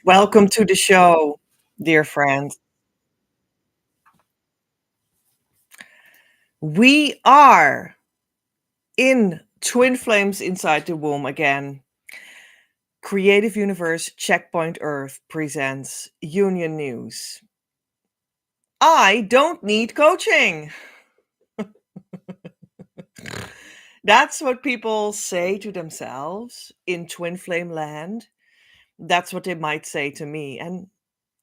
Welcome to the show, dear friends. We are in Twin Flames Inside the Womb again. Creative Universe Checkpoint Earth presents Union News. I don't need coaching. That's what people say to themselves in Twin Flame land. That's what they might say to me. And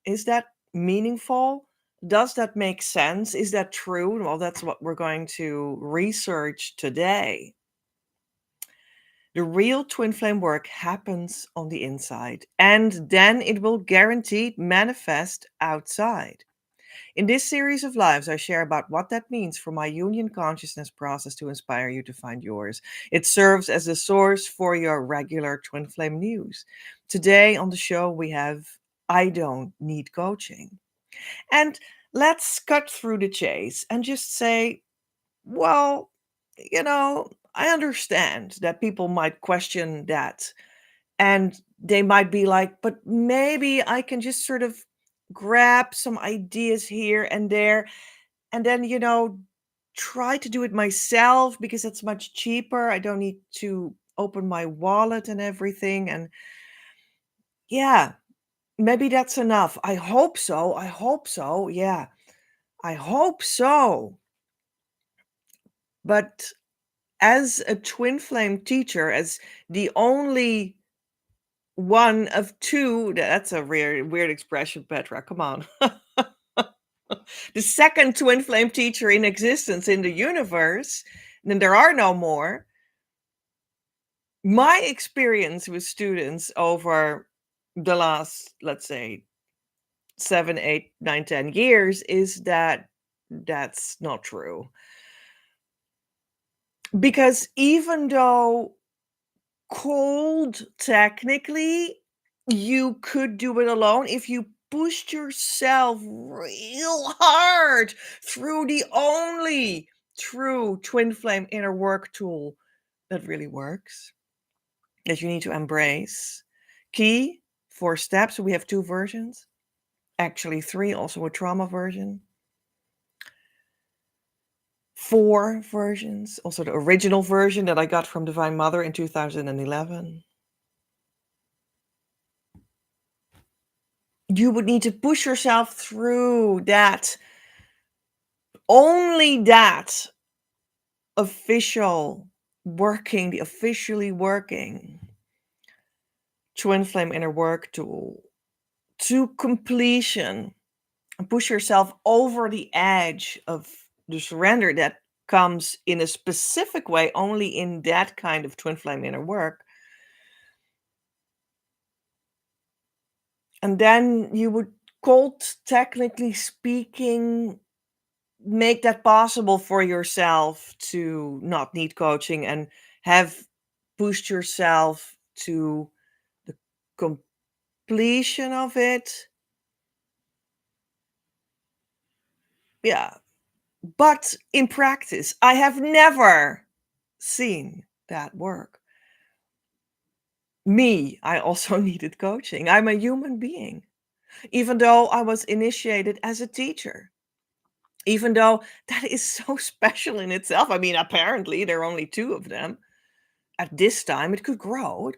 is that meaningful? Does that make sense? Is that true? Well, that's what we're going to research today. The real twin flame work happens on the inside, and then it will guaranteed manifest outside. In this series of lives, I share about what that means for my union consciousness process to inspire you to find yours. It serves as a source for your regular twin flame news. Today on the show, we have I Don't Need Coaching. And let's cut through the chase and just say, well, I understand that people might question that. And they might be like, but maybe I can just sort of grab some ideas here and there and then, try to do it myself because it's much cheaper. I don't need to open my wallet and everything. And yeah, maybe that's enough. I hope so. I hope so. Yeah, I hope so. But as a twin flame teacher, as the only one of two, that's a weird expression, Petra. Come on. The second twin flame teacher in existence in the universe, and there are no more. My experience with students over the last, let's say, 7, 8, 9, 10 years is that that's not true. Because even though cold technically you could do it alone if you pushed yourself real hard through the only true twin flame inner work tool that really works, that you need to embrace. Key 4 steps. We have 2 versions, actually 3, also a trauma version. 4 versions, also the original version that I got from Divine Mother in 2011. You would need to push yourself through that, only that the officially working twin flame inner work tool to completion, and push yourself over the edge of the surrender that comes in a specific way only in that kind of twin flame inner work. And then you would, cold technically speaking, make that possible for yourself to not need coaching and have pushed yourself to the completion of it. Yeah. But in practice, I have never seen that work. Me, I also needed coaching. I'm a human being, even though I was initiated as a teacher. Even though that is so special in itself. I mean, apparently there are only 2 of them. At this time, it could grow,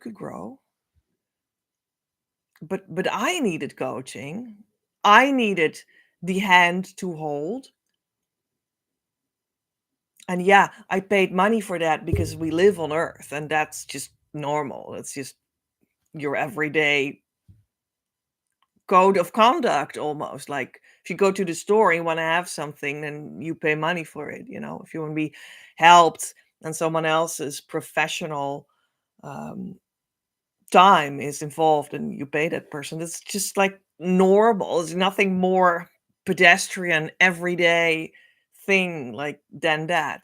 But I needed coaching. I needed the hand to hold. And yeah, I paid money for that because we live on Earth, and that's just normal. It's just your everyday code of conduct almost. Like if you go to the store and you want to have something, then you pay money for it. If you want to be helped and someone else's professional time is involved and you pay that person, it's just like normal. There's nothing more pedestrian, everyday thing like than that.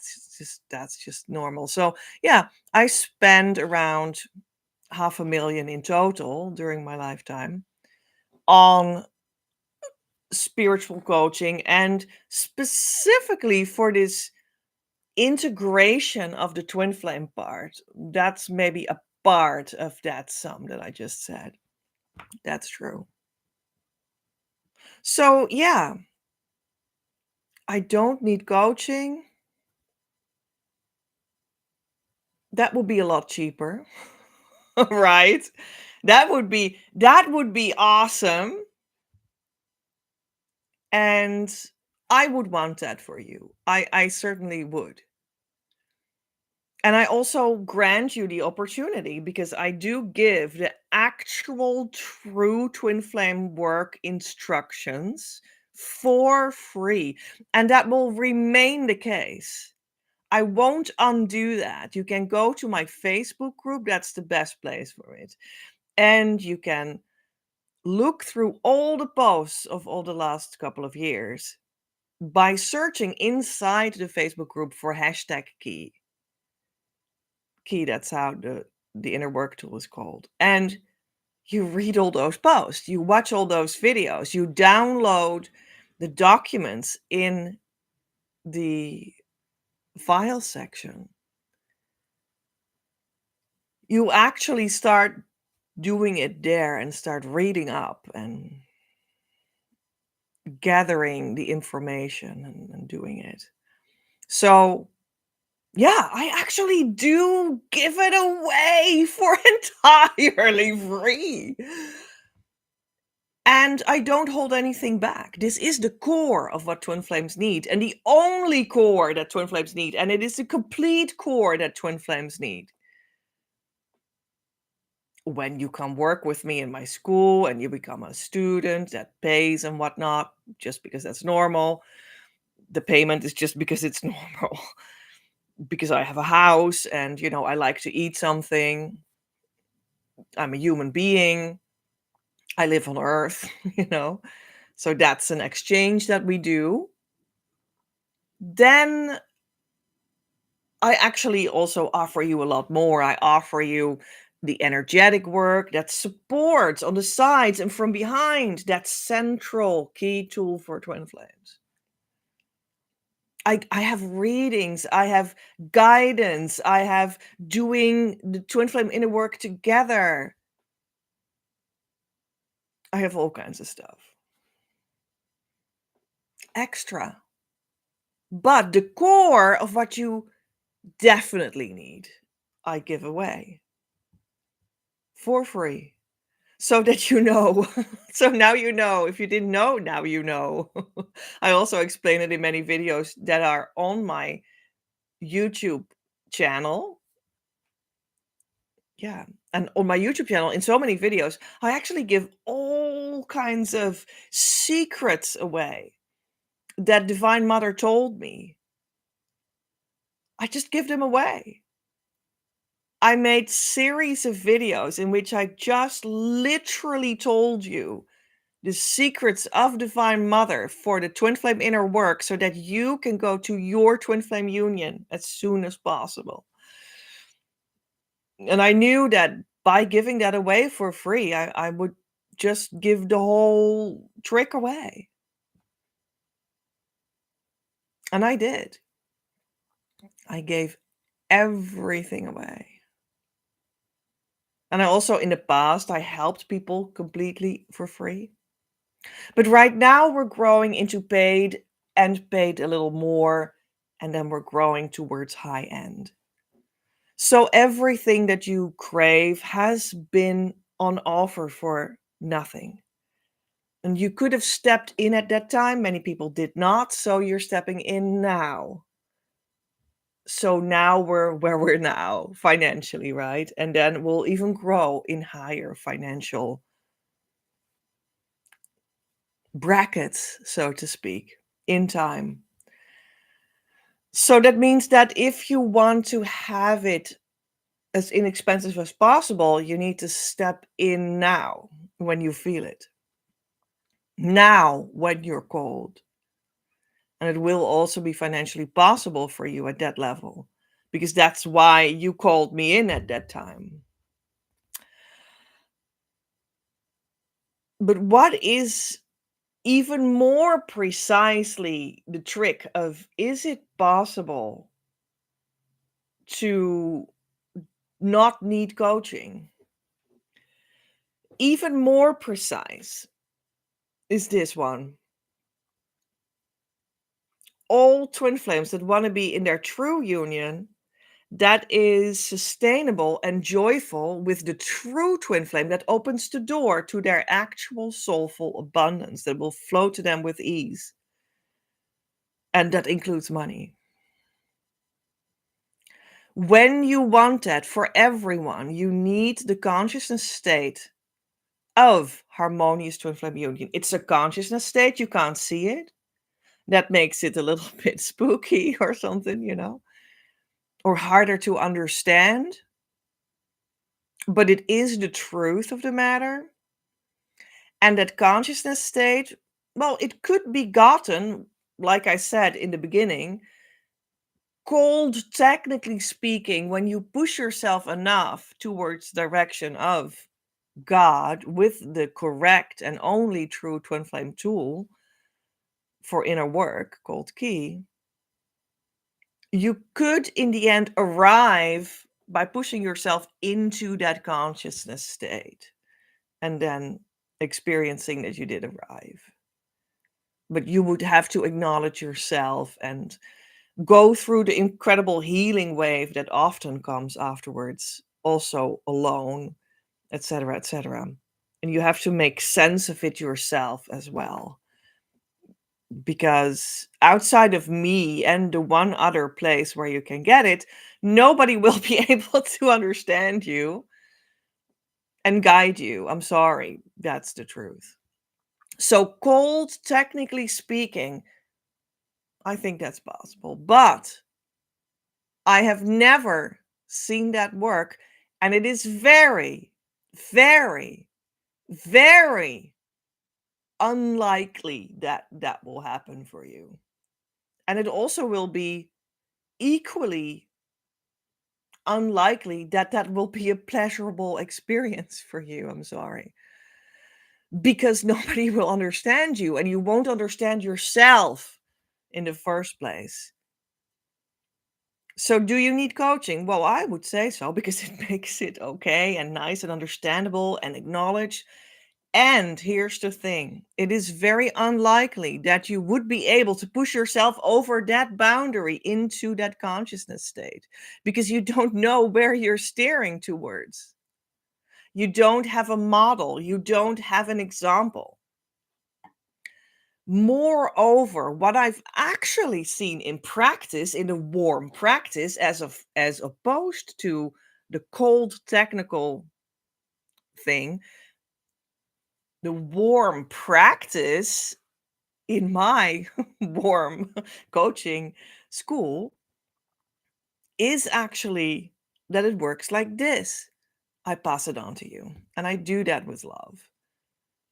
That's just normal. So yeah, I spend around 500,000 in total during my lifetime. on spiritual coaching and specifically for this integration of the twin flame part. That's maybe a part of that sum that I just said. That's true. So, yeah, I don't need coaching. That would be a lot cheaper, right? That would be awesome, and I would want that for you. I certainly would. And I also grant you the opportunity because I do give the actual true twin flame work instructions for free. And that will remain the case. I won't undo that. You can go to my Facebook group, that's the best place for it. And you can look through all the posts of all the last couple of years by searching inside the Facebook group for hashtag key. That's how the inner work tool is called. And you read all those posts, you watch all those videos, you download the documents in the file section. You actually start doing it there and start reading up and gathering the information and doing it. So yeah, I actually do give it away for entirely free. And I don't hold anything back. This is the core of what twin flames need, and the only core that twin flames need, and it is the complete core that twin flames need. When you come work with me in my school and you become a student that pays and whatnot, just because that's normal, the payment is just because it's normal. Because I have a house and, I like to eat something. I'm a human being. I live on Earth, So that's an exchange that we do. Then I actually also offer you a lot more. I offer you the energetic work that supports on the sides and from behind that central key tool for twin flames. I have readings, I have guidance, I have doing the twin flame inner work together. I have all kinds of stuff. Extra. But the core of what you definitely need, I give away for free. So that you know. So now you know. If you didn't know, now you know. I also explain it in many videos that are on my YouTube channel. Yeah. And on my YouTube channel, in so many videos, I actually give all kinds of secrets away that Divine Mother told me. I just give them away. I made series of videos in which I just literally told you the secrets of Divine Mother for the twin flame inner work so that you can go to your twin flame union as soon as possible. And I knew that by giving that away for free, I would just give the whole trick away. And I did. I gave everything away. And I also, in the past, I helped people completely for free. But right now we're growing into paid and paid a little more. And then we're growing towards high end. So everything that you crave has been on offer for nothing. And you could have stepped in at that time. Many people did not. So you're stepping in now. So now we're where we're now financially, right? And then we'll even grow in higher financial brackets, so to speak, in time. So that means that if you want to have it as inexpensive as possible, you need to step in now when you feel it. Now when you're cold. And it will also be financially possible for you at that level, because that's why you called me in at that time. But what is even more precisely the trick of, is it possible to not need coaching? Even more precise is this one. All twin flames that want to be in their true union that is sustainable and joyful with the true twin flame that opens the door to their actual soulful abundance that will flow to them with ease. And that includes money. When you want that for everyone, you need the consciousness state of harmonious twin flame union. It's a consciousness state, you can't see it. That makes it a little bit spooky or something, or harder to understand. But it is the truth of the matter. And that consciousness state, well, it could be gotten, like I said in the beginning, called, technically speaking, when you push yourself enough towards direction of God with the correct and only true twin flame tool for inner work called key. You could in the end arrive by pushing yourself into that consciousness state and then experiencing that you did arrive. But you would have to acknowledge yourself and go through the incredible healing wave that often comes afterwards, also alone, etc., etc. And you have to make sense of it yourself as well. Because outside of me and the one other place where you can get it, nobody will be able to understand you and guide you. I'm sorry, that's the truth. So, cold, technically speaking, I think that's possible. But I have never seen that work. And it is very, very, very unlikely that that will happen for you. And it also will be equally unlikely that that will be a pleasurable experience for you. I'm sorry. Because nobody will understand you and you won't understand yourself in the first place. So, do you need coaching? Well, I would say so because it makes it okay and nice and understandable and acknowledged. And here's the thing, it is very unlikely that you would be able to push yourself over that boundary into that consciousness state because you don't know where you're steering towards. You don't have a model, you don't have an example. Moreover, what I've actually seen in practice, in a warm practice, as opposed to the cold technical thing, the warm practice in my warm coaching school is actually that it works like this. I pass it on to you, and I do that with love.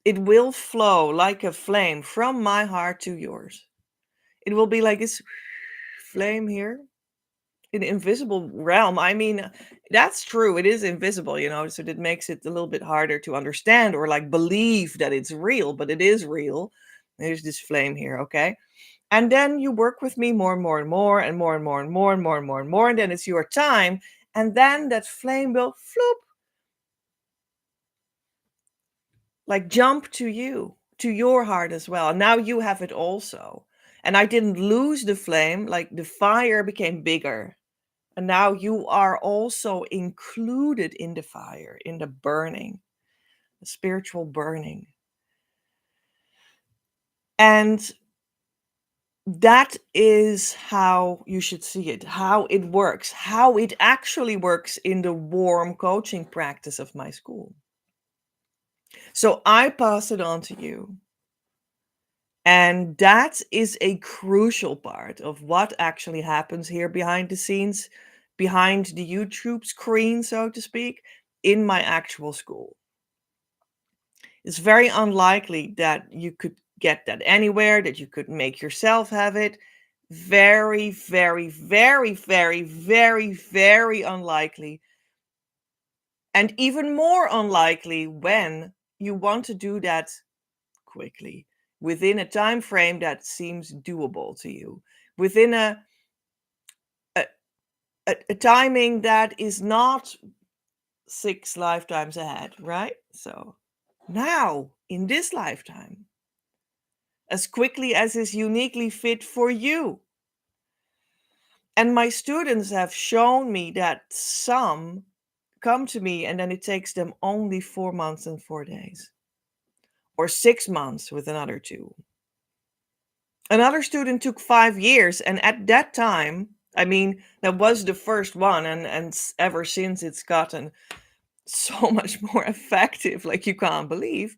It will flow like a flame from my heart to yours. It will be like this flame here in the invisible realm. I mean, that's true. It is invisible, so that makes it a little bit harder to understand or like believe that it's real, but it is real. There's this flame here, okay? And then you work with me more and more and more and more and more and more and more and more and more. And then it's your time. And then that flame will floop, like jump to you, to your heart as well. And now you have it also. And I didn't lose the flame, like the fire became bigger. And now you are also included in the fire, in the burning, the spiritual burning. And that is how you should see it, how it works, how it actually works in the warm coaching practice of my school. So I pass it on to you. And that is a crucial part of what actually happens here behind the scenes, behind the YouTube screen, so to speak, in my actual school. It's very unlikely that you could get that anywhere, that you could make yourself have it. Very, very, very, very, very, very unlikely. And even more unlikely when you want to do that quickly, within a time frame that seems doable to you, within a, a timing that is not 6 lifetimes ahead, right? So now, in this lifetime, as quickly as is uniquely fit for you. And my students have shown me that some come to me and then it takes them only 4 months and 4 days, or 6 months with another two. Another student took 5 years, and at that time, I mean, that was the first one, and ever since it's gotten so much more effective, like you can't believe.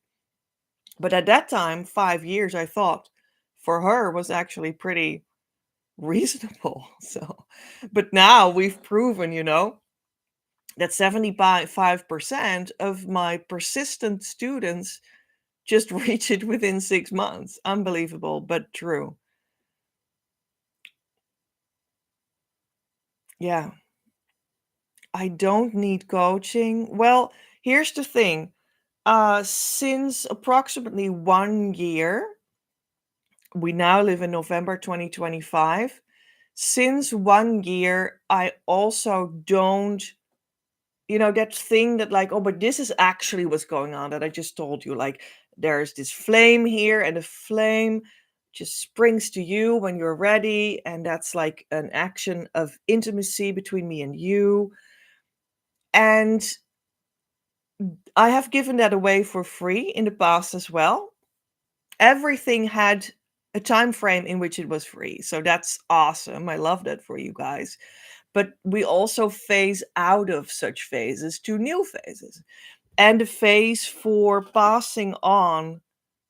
But at that time, 5 years, I thought for her was actually pretty reasonable. So, but now we've proven, that 75% of my persistent students just reach it within 6 months. Unbelievable, but true. Yeah. I don't need coaching. Well, here's the thing. Since approximately 1 year, we now live in November 2025. Since 1 year, I also don't, that thing that like, oh, but this is actually what's going on that I just told you. Like, there's this flame here, and the flame just springs to you when you're ready. And that's like an action of intimacy between me and you. And I have given that away for free in the past as well. Everything had a time frame in which it was free. So that's awesome. I love that for you guys. But we also phase out of such phases to new phases. And the phase for passing on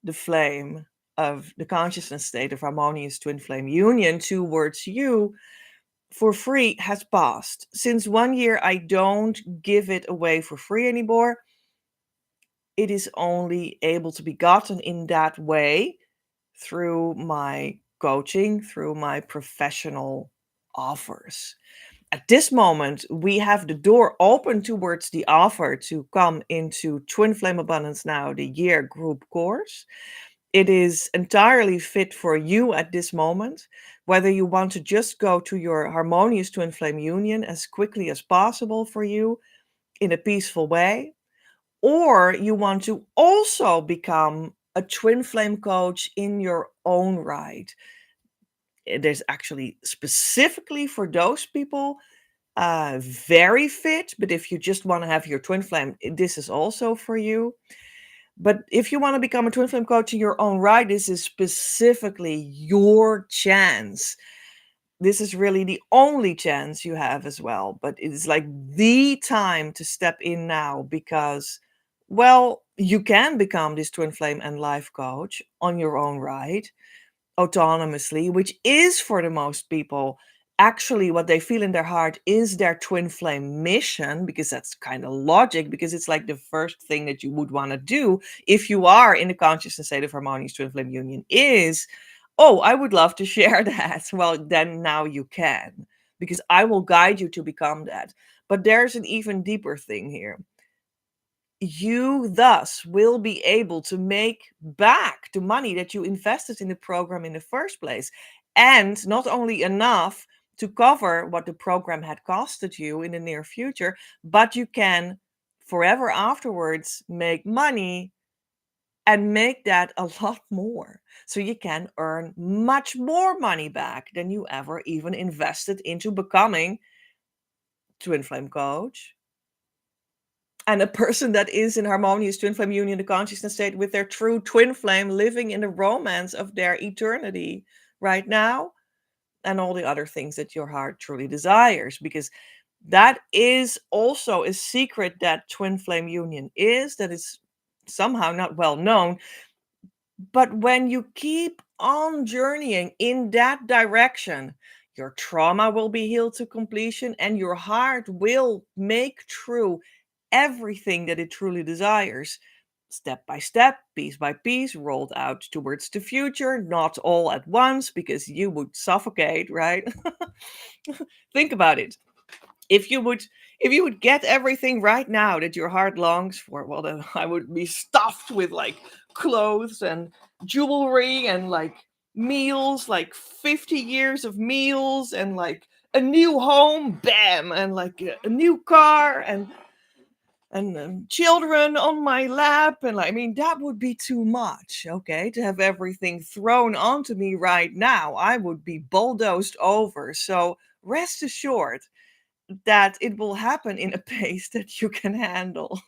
the flame of the consciousness state of harmonious twin flame union towards you for free has passed. Since 1 year, I don't give it away for free anymore. It is only able to be gotten in that way through my coaching, through my professional offers. At this moment, we have the door open towards the offer to come into Twin Flame Abundance Now, the year group course. It is entirely fit for you at this moment, whether you want to just go to your harmonious twin flame union as quickly as possible for you in a peaceful way, or you want to also become a twin flame coach in your own right. There's actually specifically for those people very fit, but if you just want to have your twin flame, this is also for you. But if you want to become a twin flame coach in your own right, this is specifically your chance. This is really the only chance you have as well. But it is like the time to step in now because, well, you can become this twin flame and life coach on your own right, autonomously, which is for the most people actually what they feel in their heart is their twin flame mission, because that's kind of logic, because it's like the first thing that you would want to do if you are in the consciousness state of harmonious twin flame union is, oh, I would love to share that. Well, then now you can, because I will guide you to become that. But there's an even deeper thing here. You thus will be able to make back the money that you invested in the program in the first place. And not only enough to cover what the program had costed you in the near future, but you can forever afterwards make money and make that a lot more. So you can earn much more money back than you ever even invested into becoming Twin Flame Coach, and a person that is in harmonious twin flame union, the consciousness state with their true twin flame, living in the romance of their eternity right now, and all the other things that your heart truly desires. Because that is also a secret that twin flame union is, that is somehow not well known. But when you keep on journeying in that direction, your trauma will be healed to completion, and your heart will make true everything that it truly desires, step by step, piece by piece, rolled out towards the future, not all at once, because you would suffocate, right? Think about it. If you would, If you would get everything right now that your heart longs for, well, then I would be stuffed with like clothes and jewelry and like meals, like 50 years of meals and like a new home, bam, and like a new car and children on my lap. And like, I mean, that would be too much, okay, to have everything thrown onto me right now. I would be bulldozed over. So rest assured that it will happen in a pace that you can handle.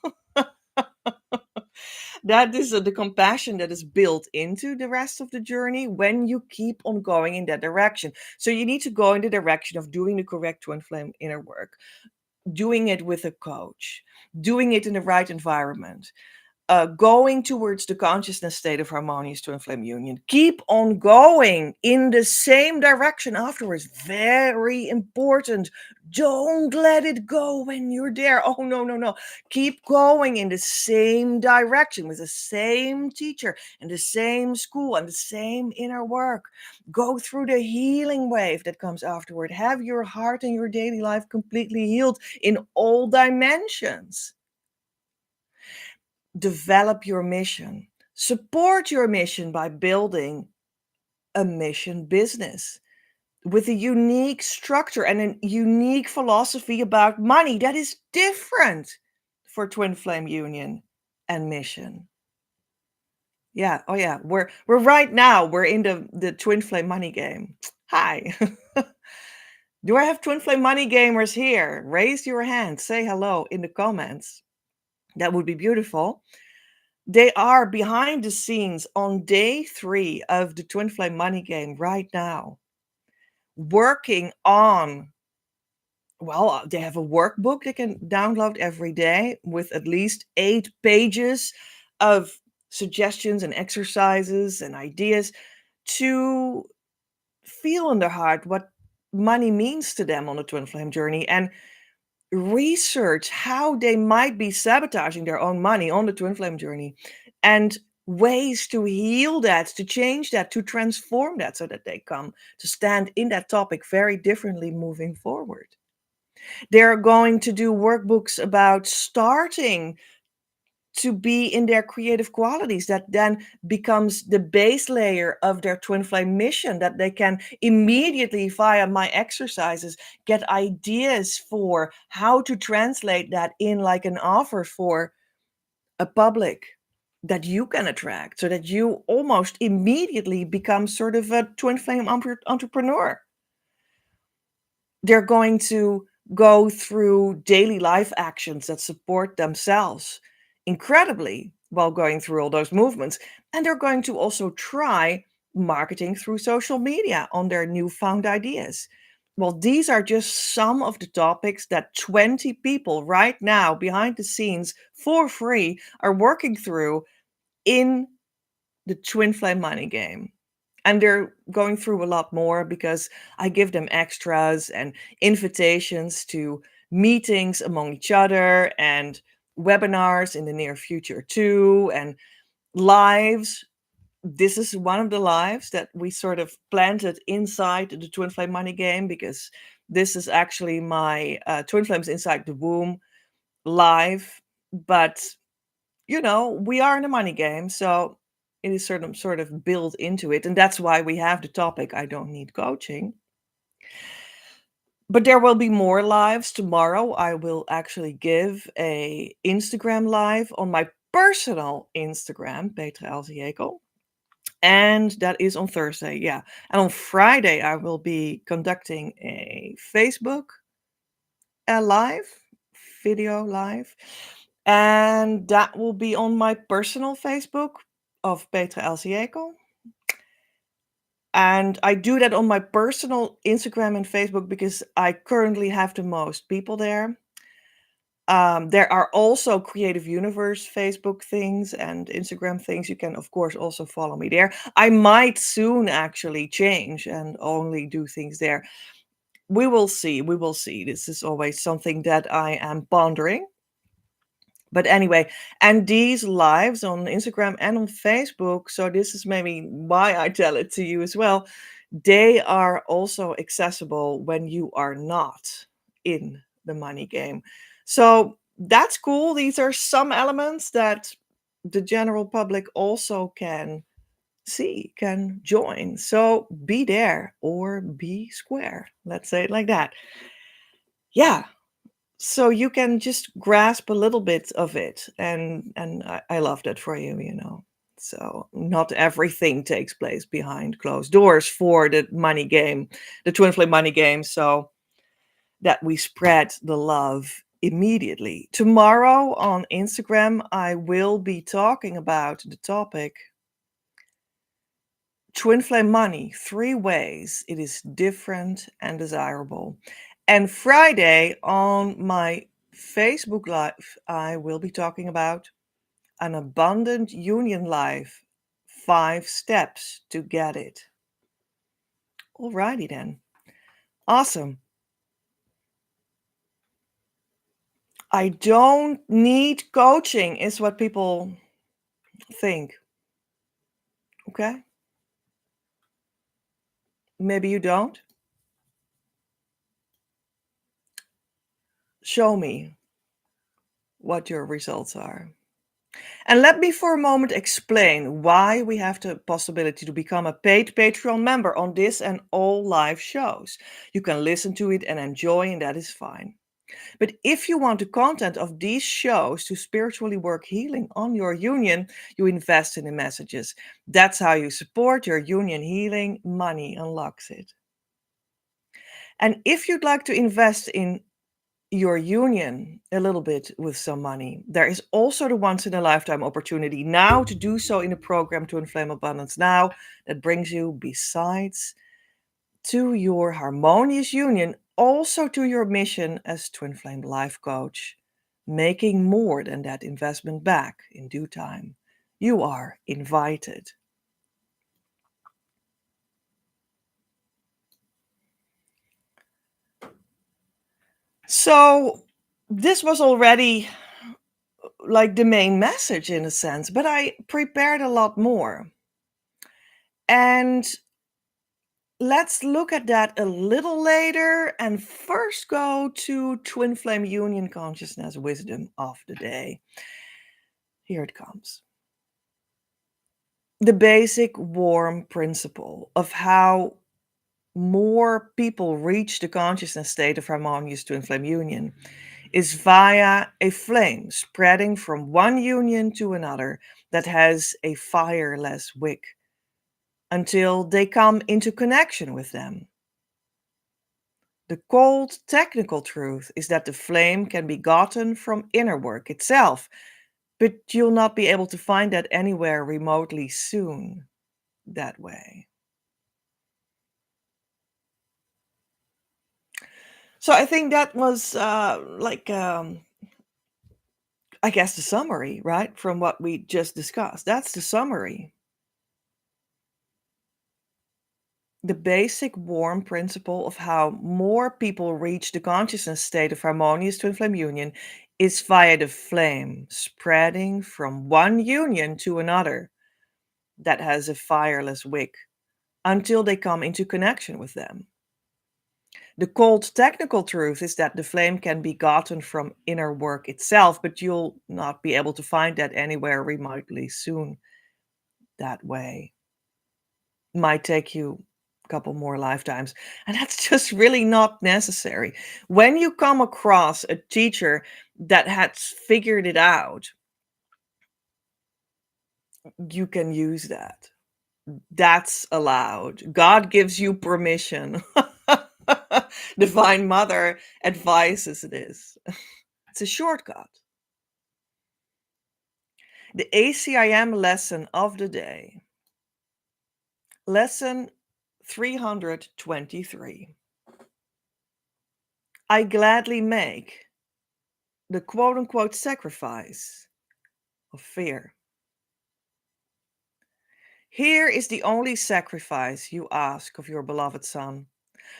That is the compassion that is built into the rest of the journey when you keep on going in that direction. So you need to go in the direction of doing the correct twin flame inner work, doing it with a coach, doing it in the right environment, going towards the consciousness state of harmonious twin flame union. Keep on going in the same direction afterwards. Very important. Don't let it go when you're there. Oh, no, no, no. Keep going in the same direction with the same teacher and the same school and the same inner work. Go through the healing wave that comes afterward. Have your heart and your daily life completely healed in all dimensions. Develop your mission. Support your mission by building a mission business with a unique structure and a unique philosophy about money that is different for Twin Flame Union and mission. Yeah, oh yeah, we're right now we're in the Twin Flame money game. Hi. Do I have Twin Flame money gamers here? Raise your hand, say hello in the comments. That would be beautiful. They are behind the scenes on day 3 of the Twin Flame Money Game right now, working on, well, they have a workbook they can download every day with at least 8 pages of suggestions and exercises and ideas to feel in their heart what money means to them on the Twin Flame journey and research how they might be sabotaging their own money on the Twin Flame journey and ways to heal that, to change that, to transform that so that they come to stand in that topic very differently moving forward. They're going to do workbooks about starting to be in their creative qualities that then becomes the base layer of their twin flame mission that they can immediately via my exercises get ideas for how to translate that in like an offer for a public that you can attract so that you almost immediately become sort of a twin flame entrepreneur. They're going to go through daily life actions that support themselves incredibly while going through all those movements. And they're going to also try marketing through social media on their newfound ideas. Well, these are just some of the topics that 20 people right now behind the scenes for free are working through in the Twin Flame Money Game. And they're going through a lot more because I give them extras and invitations to meetings among each other and webinars in the near future too, and lives. This is one of the lives that we sort of planted inside the Twin Flame Money Game because this is actually my Twin Flames Inside the Womb live. But you know, we are in a money game, so it is sort of built into it, and that's why we have the topic I don't need coaching. But there will be more lives tomorrow. I will actually give a Instagram live on my personal Instagram, Petra Elziekel. And that is on Thursday, yeah. And on Friday, I will be conducting a Facebook live, video live. And that will be on my personal Facebook of Petra Elziekel. And I do that on my personal Instagram and Facebook because I currently have the most people there. There are also Creative Universe Facebook things and Instagram things. You can, of course, also follow me there. I might soon actually change and only do things there. We will see. We will see. This is always something that I am pondering. But anyway, and these lives on Instagram and on Facebook, so this is maybe why I tell it to you as well. They are also accessible when you are not in the money game. So that's cool. These are some elements that the general public also can see, can join. So be there or be square. Let's say it like that. Yeah. So you can just grasp a little bit of it. And I love that for you, you know. So not everything takes place behind closed doors for the money game, the twin flame money game. So that we spread the love immediately. Tomorrow on Instagram, I will be talking about the topic twin flame money, 3 ways it is different and desirable. And Friday on my Facebook Live, I will be talking about an abundant union life, 5 steps to get it. Alrighty then. Awesome. I don't need coaching, is what people think. Okay? Maybe you don't. Show me what your results are. And let me for a moment explain why we have the possibility to become a paid Patreon member on this and all live shows. You can listen to it and enjoy, and that is fine. But if you want the content of these shows to spiritually work healing on your union, you invest in the messages. That's how you support your union healing. Money unlocks it. And if you'd like to invest in your union a little bit with some money, there is also the once in a lifetime opportunity now to do so in the program To Inflame Abundance Now that brings you, besides to your harmonious union, also to your mission as Twin Flame Life Coach, making more than that investment back in due time. You are invited. So, this was already like the main message in a sense, but I prepared a lot more. And let's look at that a little later and first go to Twin Flame Union Consciousness Wisdom of the Day. Here it comes. The basic warm principle of how more people reach the consciousness state of harmonious twin flame union is via a flame spreading from one union to another that has a fireless wick until they come into connection with them. The cold technical truth is that the flame can be gotten from inner work itself, but you'll not be able to find that anywhere remotely soon that way. So I think that was I guess the summary, right? From what we just discussed. That's the summary. The basic warm principle of how more people reach the consciousness state of harmonious twin flame union is via the flame spreading from one union to another that has a fireless wick until they come into connection with them. The cold technical truth is that the flame can be gotten from inner work itself, but you'll not be able to find that anywhere remotely soon that way. Might take you a couple more lifetimes. And that's just really not necessary. When you come across a teacher that has figured it out, you can use that. That's allowed. God gives you permission. Divine Mother advises this. It's a shortcut. The ACIM lesson of the day. Lesson 323. I gladly make the quote-unquote sacrifice of fear. Here is the only sacrifice you ask of your beloved Son.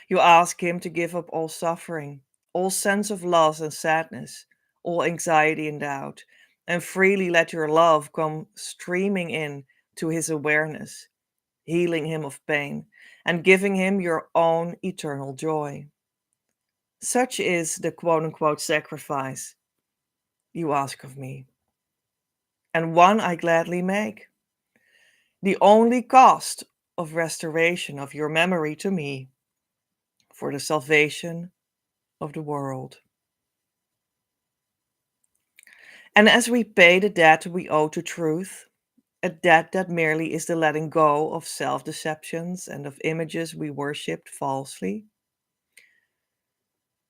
You ask him to give up all suffering, all sense of loss and sadness, all anxiety and doubt, and freely let your love come streaming in to his awareness, healing him of pain, and giving him your own eternal joy. Such is the quote unquote sacrifice you ask of me, and one I gladly make. The only cost of restoration of your memory to me for the salvation of the world. And as we pay the debt we owe to truth, a debt that merely is the letting go of self deceptions and of images we worshipped falsely,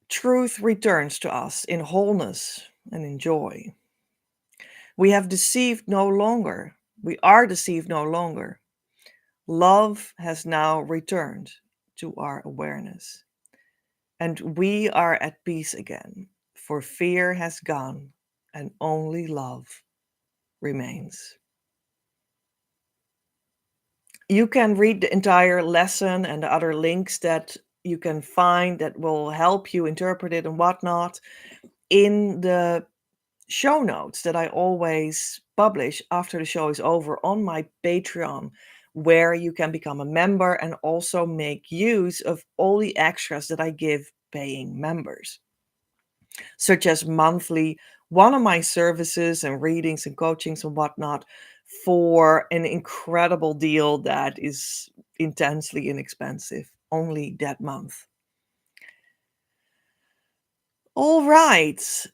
truth returns to us in wholeness and in joy. We have deceived no longer. We are deceived no longer. Love has now returned to our awareness, and we are at peace again, for fear has gone and only love remains. You can read the entire lesson and the other links that you can find that will help you interpret it and whatnot in the show notes that I always publish after the show is over on my Patreon, where you can become a member and also make use of all the extras that I give paying members, such as monthly one of my services and readings and coachings and whatnot for an incredible deal that is intensely inexpensive only that month. All right.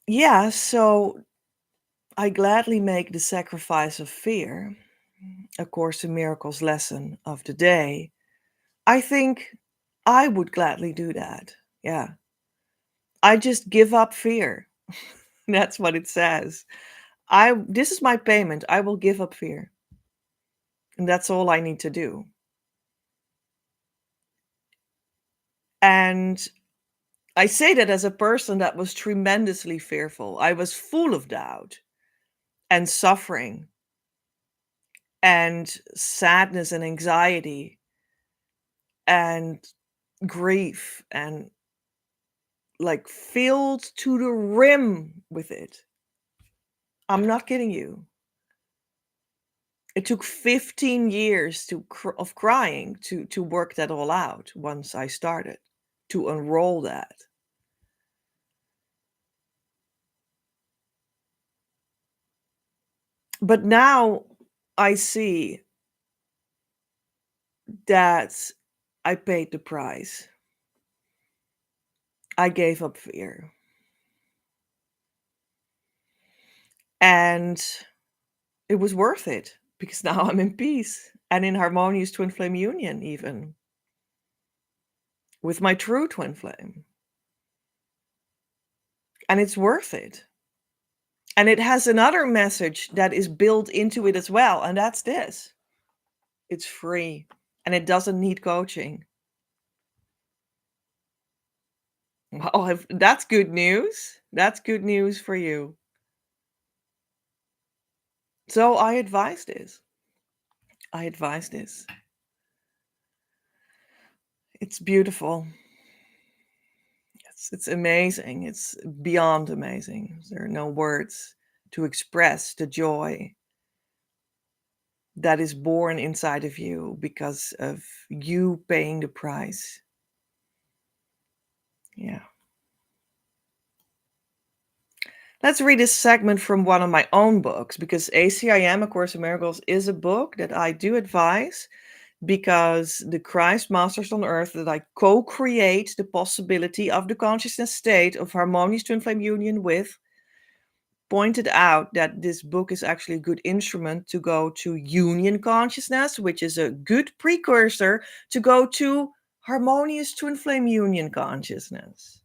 Yeah, so I gladly make the sacrifice of fear, A Course in Miracles lesson of the day. I think I would gladly do that. Yeah. I just give up fear. That's what it says. This is my payment. I will give up fear. And that's all I need to do. And I say that as a person that was tremendously fearful. I was full of doubt and suffering and sadness and anxiety and grief and like filled to the rim with it. I'm not kidding you. It took 15 years of crying to work that all out once I started to unroll that. But now I see that I paid the price. I gave up fear. And it was worth it because now I'm in peace and in harmonious twin flame union, even with my true twin flame. And it's worth it. And it has another message that is built into it as well. And that's this: it's free and it doesn't need coaching. Well, that's good news. That's good news for you. So I advise this. I advise this. It's beautiful. It's amazing. It's beyond amazing. There are no words to express the joy that is born inside of you because of you paying the price. Yeah. Let's read a segment from one of my own books, because ACIM, A Course in Miracles, is a book that I do advise because the Christ Masters on Earth that I co-create the possibility of the consciousness state of harmonious twin flame union with pointed out that this book is actually a good instrument to go to union consciousness, which is a good precursor to go to harmonious twin flame union consciousness.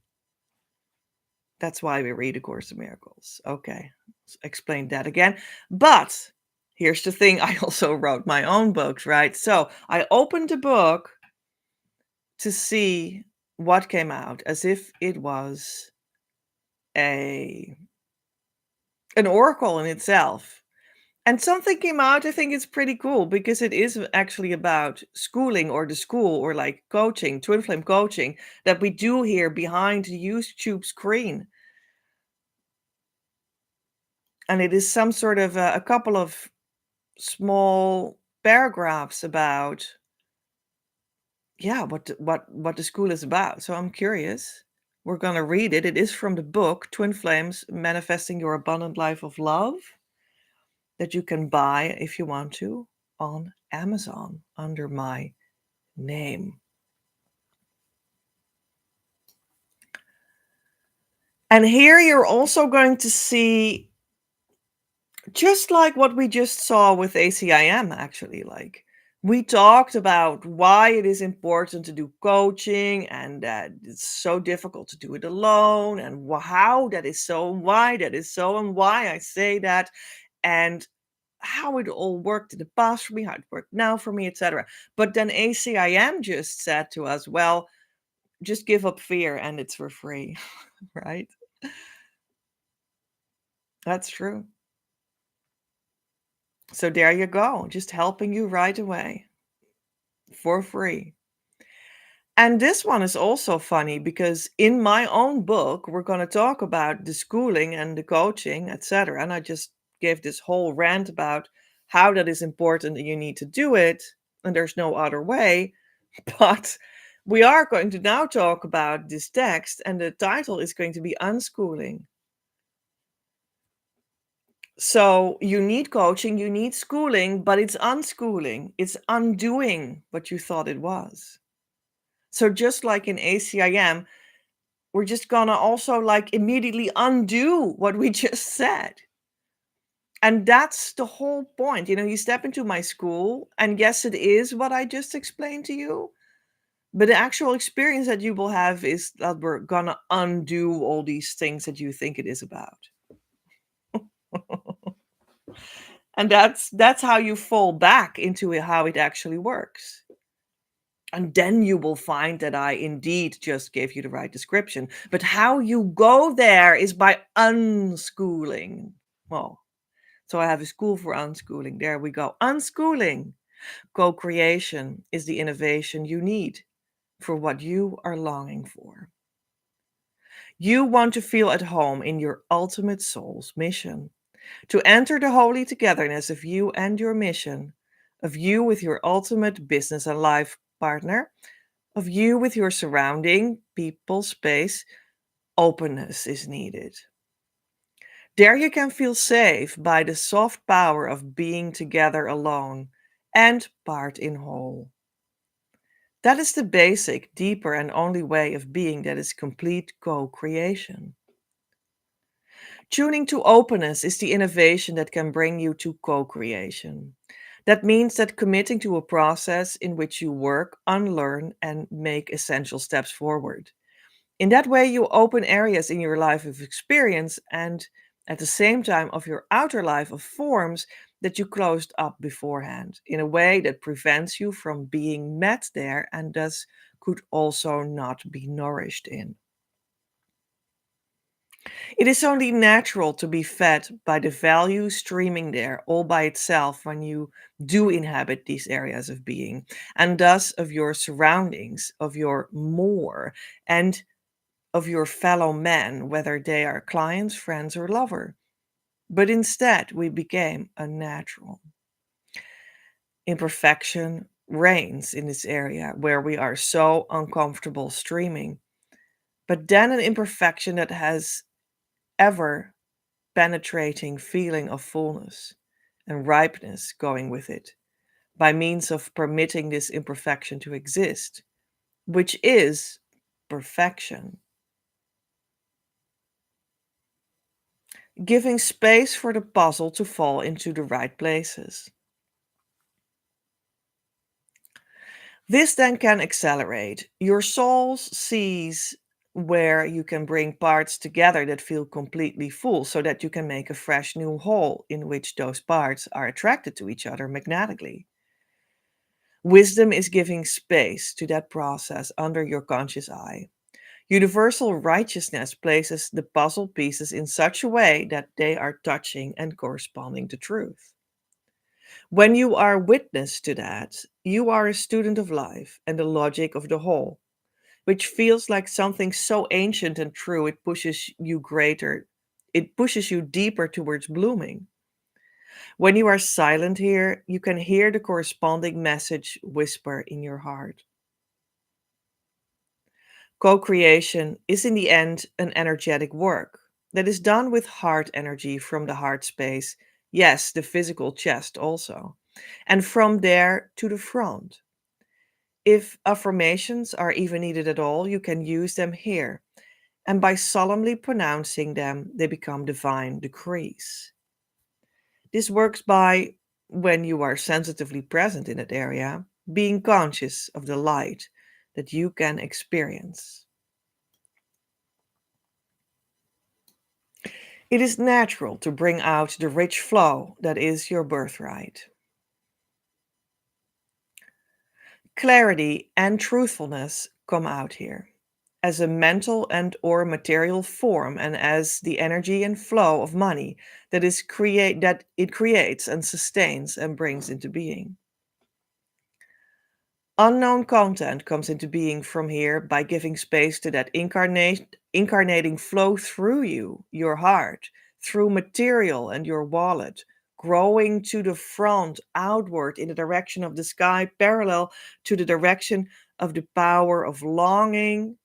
That's why we read A Course in Miracles. Okay, explain that again. But here's the thing, I also wrote my own books, right? So I opened the book to see what came out, as if it was an oracle in itself. And something came out, I think it's pretty cool, because it is actually about schooling or the school or like coaching, twin flame coaching, that we do here behind the YouTube screen. And it is some sort of a couple of small paragraphs about yeah, what the school is about. So I'm curious. We're gonna read it. It is from the book Twin Flames: Manifesting Your Abundant Life of Love, that you can buy if you want to on Amazon under my name. And here you're also going to see, just like what we just saw with ACIM, actually, like we talked about why it is important to do coaching and that it's so difficult to do it alone, and how that is so, and why that is so, and why I say that, and how it all worked in the past for me, how it worked now for me, etc. But then ACIM just said to us, well, just give up fear and it's for free, right? That's true. So there you go, just helping you right away for free. And this one is also funny because in my own book, we're going to talk about the schooling and the coaching, etc. And I just gave this whole rant about how that is important and you need to do it, and there's no other way. But we are going to now talk about this text, and the title is going to be Unschooling. So you need coaching, you need schooling, but it's unschooling. It's undoing what you thought it was. So just like in ACIM, we're just gonna also like immediately undo what we just said. And that's the whole point. You know, you step into my school, and yes, it is what I just explained to you. But the actual experience that you will have is that we're gonna undo all these things that you think it is about. And that's how you fall back into it, how it actually works. And then you will find that I indeed just gave you the right description. But how you go there is by unschooling. Well, so I have a school for unschooling. There we go. Unschooling. Co creation is the innovation you need for what you are longing for. You want to feel at home in your ultimate soul's mission, to enter the holy togetherness of you and your mission, of you with your ultimate business and life partner, of you with your surrounding people space. Openness is needed. There you can feel safe by the soft power of being together alone and part in whole. That is the basic, deeper, and only way of being that is complete co creation. Tuning to openness is the innovation that can bring you to co creation. That means that committing to a process in which you work, unlearn, and make essential steps forward. In that way, you open areas in your life of experience and at the same time of your outer life of forms that you closed up beforehand in a way that prevents you from being met there and thus could also not be nourished in. It is only natural to be fed by the value streaming there all by itself when you do inhabit these areas of being, and thus of your surroundings, of your more, and of your fellow men, whether they are clients, friends, or lover. But instead, we became unnatural. Imperfection reigns in this area where we are so uncomfortable streaming. But then an imperfection that has ever penetrating feeling of fullness and ripeness going with it by means of permitting this imperfection to exist, which is perfection. Giving space for the puzzle to fall into the right places. This then can accelerate. Your soul sees where you can bring parts together that feel completely full so that you can make a fresh new whole in which those parts are attracted to each other magnetically. Wisdom is giving space to that process under your conscious eye. Universal righteousness places the puzzle pieces in such a way that they are touching and corresponding to truth. When you are witness to that, you are a student of life and the logic of the whole, which feels like something so ancient and true it pushes you greater, it pushes you deeper towards blooming. When you are silent here, you can hear the corresponding message whisper in your heart. Co creation is in the end an energetic work that is done with heart energy from the heart space, yes, the physical chest also, and from there to the front. If affirmations are even needed at all, you can use them here, and by solemnly pronouncing them, they become divine decrees. This works by, when you are sensitively present in that area, being conscious of the light that you can experience. It is natural to bring out the rich flow that is your birthright. Clarity and truthfulness come out here as a mental and or material form and as the energy and flow of money that it creates and sustains and brings into being. Unknown content comes into being from here by giving space to that incarnating flow through you, your heart, through material and your wallet, growing to the front, outward in the direction of the sky, parallel to the direction of the power of longing,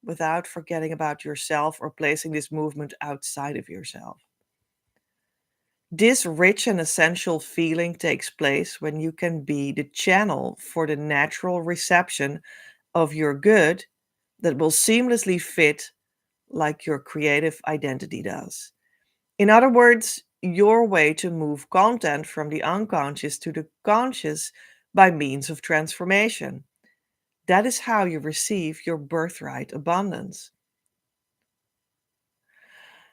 without forgetting about yourself or placing this movement outside of yourself. This rich and essential feeling takes place when you can be the channel for the natural reception of your good that will seamlessly fit like your creative identity does. In other words, your way to move content from the unconscious to the conscious by means of transformation. That is how you receive your birthright abundance.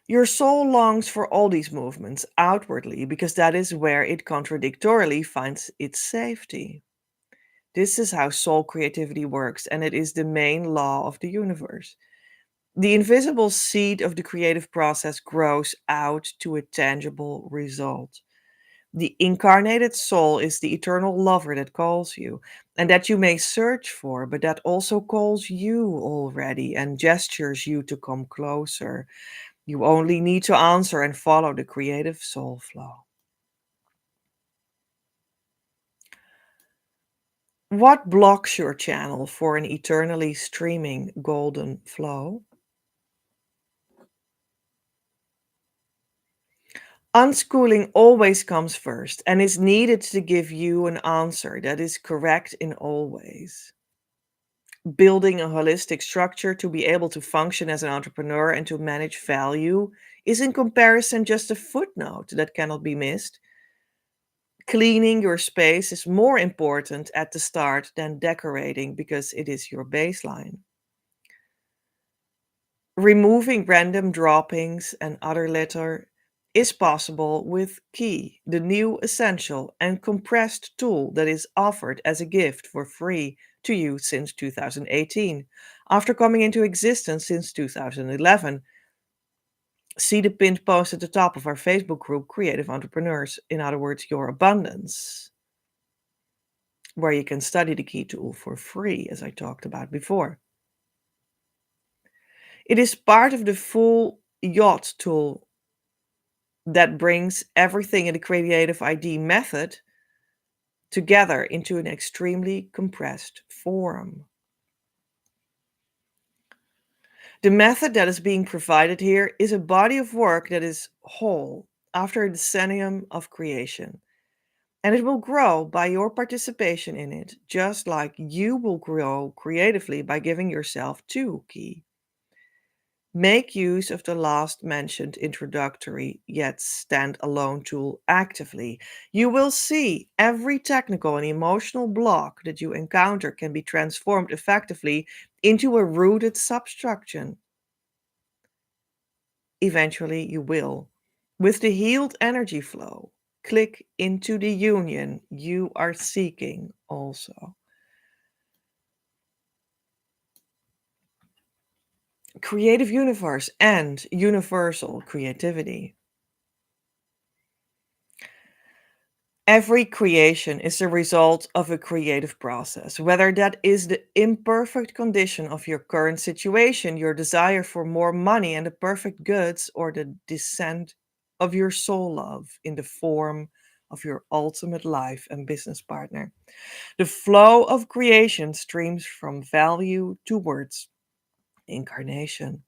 Your soul longs for all these movements outwardly because that is where it contradictorily finds its safety. This is how soul creativity works, and it is the main law of the universe. The invisible seed of the creative process grows out to a tangible result. The incarnated soul is the eternal lover that calls you, and that you may search for, but that also calls you already and gestures you to come closer. You only need to answer and follow the creative soul flow. What blocks your channel for an eternally streaming golden flow? Unschooling always comes first and is needed to give you an answer that is correct in all ways. Building a holistic structure to be able to function as an entrepreneur and to manage value is, in comparison, just a footnote that cannot be missed. Cleaning your space is more important at the start than decorating because it is your baseline. Removing random droppings and other litter is possible with Key, the new essential and compressed tool that is offered as a gift for free to you since 2018. After coming into existence since 2011, see the pinned post at the top of our Facebook group, Creative Entrepreneurs, in other words, Your Abundance, where you can study the Key tool for free, as I talked about before. It is part of the full yacht tool that brings everything in the creative ID method together into an extremely compressed form. The method that is being provided here is a body of work that is whole after a decennium of creation. And it will grow by your participation in it, just like you will grow creatively by giving yourself to Key. Make use of the last mentioned introductory yet standalone tool actively. You will see every technical and emotional block that you encounter can be transformed effectively into a rooted substructure. Eventually, you will. With the healed energy flow, click into the union you are seeking also. Creative universe and universal creativity. Every creation is the result of a creative process, whether that is the imperfect condition of your current situation, your desire for more money and the perfect goods, or the descent of your soul love in the form of your ultimate life and business partner. The flow of creation streams from value towards incarnation.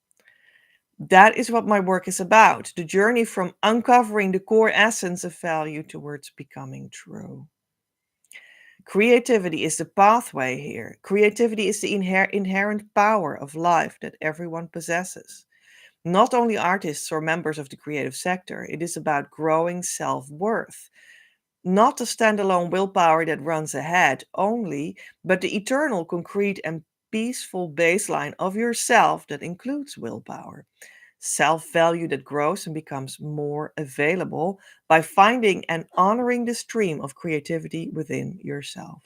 That is what my work is about, the journey from uncovering the core essence of value towards becoming true. Creativity is the pathway here. Creativity is the inherent power of life that everyone possesses. Not only artists or members of the creative sector, it is about growing self worth. Not the standalone willpower that runs ahead only, but the eternal, concrete, and peaceful baseline of yourself that includes willpower. Self value that grows and becomes more available by finding and honoring the stream of creativity within yourself.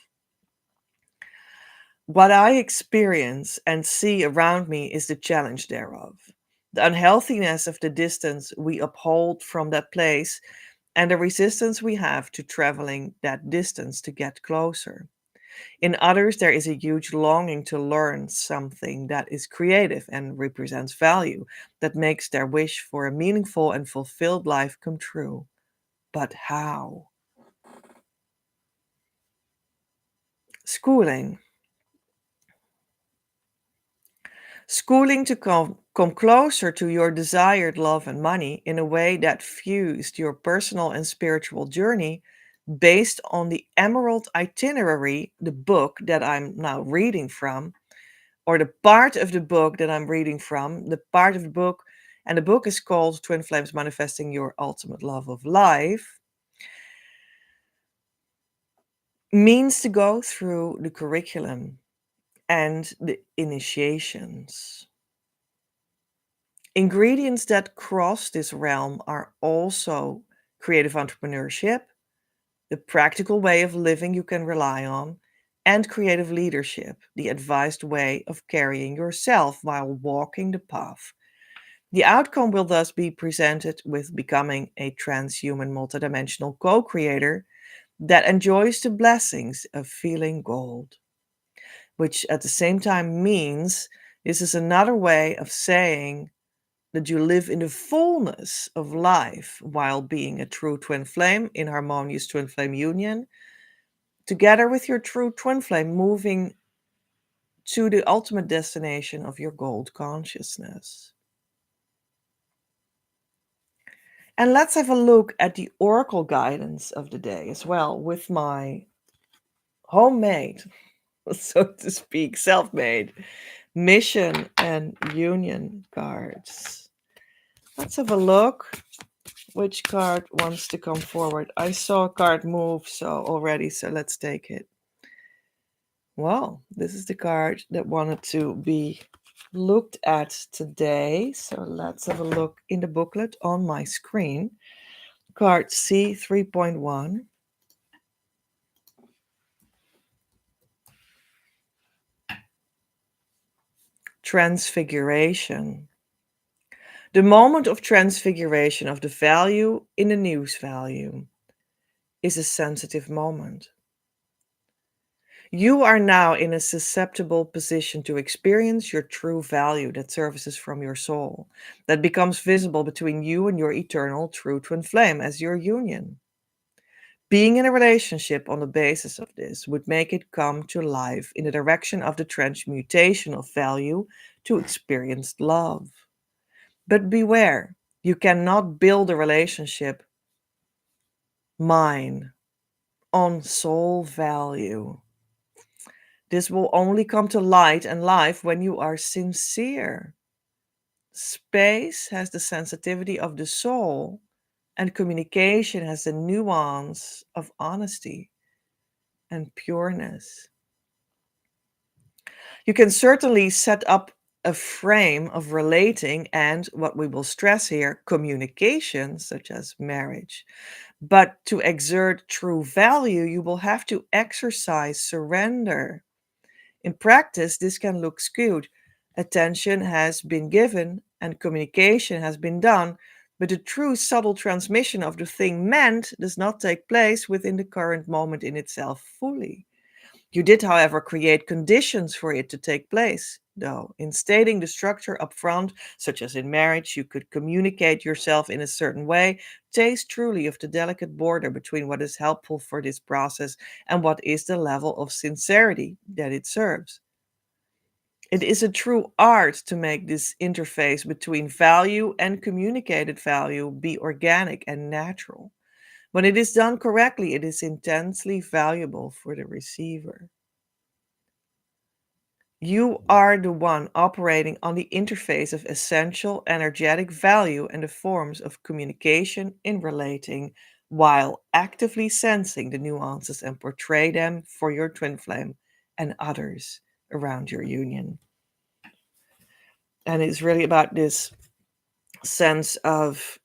What I experience and see around me is the challenge thereof, the unhealthiness of the distance we uphold from that place, and the resistance we have to traveling that distance to get closer. In others, there is a huge longing to learn something that is creative and represents value, that makes their wish for a meaningful and fulfilled life come true. But how? Schooling. Schooling to come closer to your desired love and money in a way that fused your personal and spiritual journey based on the Emerald Itinerary, the book that I'm now reading from, or the part of the book that I'm reading from, the part of the book, and the book is called Twin Flames Manifesting Your Ultimate Love of Life, means to go through the curriculum and the initiations. Ingredients that cross this realm are also creative entrepreneurship, the practical way of living you can rely on, and creative leadership, the advised way of carrying yourself while walking the path. The outcome will thus be presented with becoming a transhuman multidimensional co creator that enjoys the blessings of feeling gold, which at the same time means this is another way of saying that you live in the fullness of life while being a true twin flame in harmonious twin flame union, together with your true twin flame moving to the ultimate destination of your gold consciousness. And let's have a look at the oracle guidance of the day as well with my homemade, so to speak, self made mission and union cards. Let's have a look. Which card wants to come forward? I saw a card move already, so let's take it. Well, this is the card that wanted to be looked at today. So let's have a look in the booklet on my screen. Card C 3.1. Transfiguration. The moment of transfiguration of the value in the news value is a sensitive moment. You are now in a susceptible position to experience your true value that surfaces from your soul, that becomes visible between you and your eternal true twin flame as your union. Being in a relationship on the basis of this would make it come to life in the direction of the transmutation of value to experienced love. But beware, you cannot build a relationship, mine, on soul value. This will only come to light and life when you are sincere. Space has the sensitivity of the soul, and communication has the nuance of honesty and pureness. You can certainly set up a frame of relating and, what we will stress here, communication, such as marriage. But to exert true value, you will have to exercise surrender. In practice, this can look skewed. Attention has been given and communication has been done, but the true subtle transmission of the thing meant does not take place within the current moment in itself fully. You did, however, create conditions for it to take place, though. In stating the structure up front, such as in marriage, you could communicate yourself in a certain way, taste truly of the delicate border between what is helpful for this process and what is the level of sincerity that it serves. It is a true art to make this interface between value and communicated value be organic and natural. When it is done correctly, it is intensely valuable for the receiver. You are the one operating on the interface of essential energetic value and the forms of communication in relating, while actively sensing the nuances and portray them for your twin flame and others around your union. And it's really about this sense of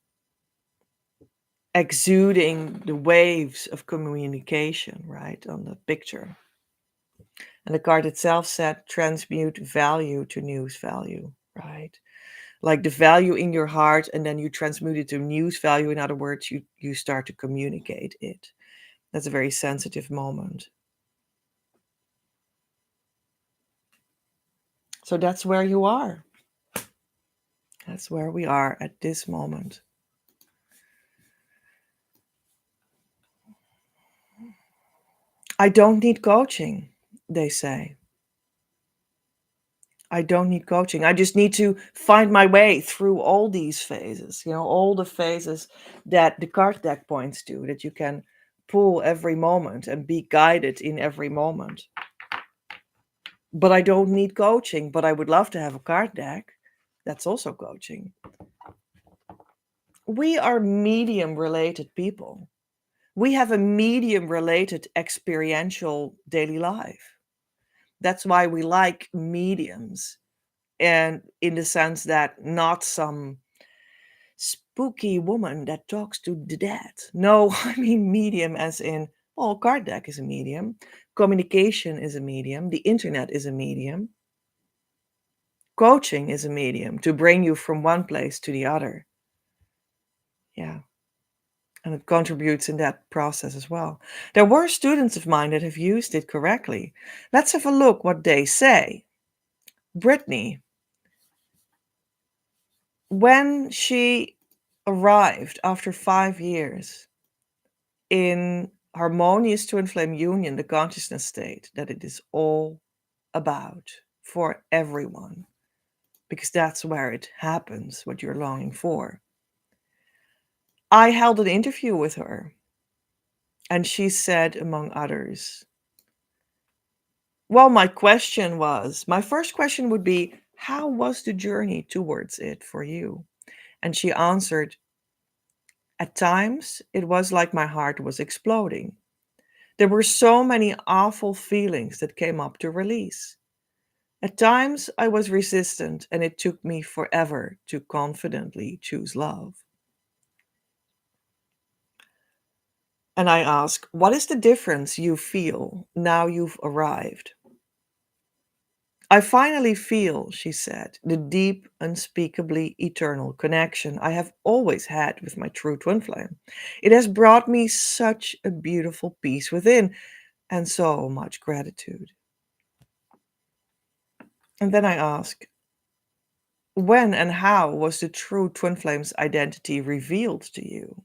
exuding the waves of communication, right, on the picture. And the card itself said transmute value to news value, right? Like the value in your heart, and then you transmute it to news value. In other words, you start to communicate it. That's a very sensitive moment. So that's where you are. That's where we are at this moment. I don't need coaching, they say. I don't need coaching. I just need to find my way through all these phases, all the phases that the card deck points to, that you can pull every moment and be guided in every moment. But I don't need coaching, but I would love to have a card deck. That's also coaching. We are medium related people. We have a medium related experiential daily life. That's why we like mediums. And in the sense that not some spooky woman that talks to the dead. No, I mean medium as in, well, card deck is a medium, communication is a medium, the internet is a medium, coaching is a medium to bring you from one place to the other. Yeah. And it contributes in that process as well. There were students of mine that have used it correctly. Let's have a look what they say. Brittany, when she arrived after 5 years in harmonious twin flame union, the consciousness state that it is all about for everyone, because that's where it happens, what you're longing for. I held an interview with her, and she said, among others, well, my first question would be, how was the journey towards it for you? And she answered, at times, it was like my heart was exploding. There were so many awful feelings that came up to release. At times, I was resistant, and it took me forever to confidently choose love. And I ask, what is the difference you feel now you've arrived? I finally feel, she said, the deep, unspeakably eternal connection I have always had with my true twin flame. It has brought me such a beautiful peace within and so much gratitude. And then I ask, when and how was the true twin flame's identity revealed to you?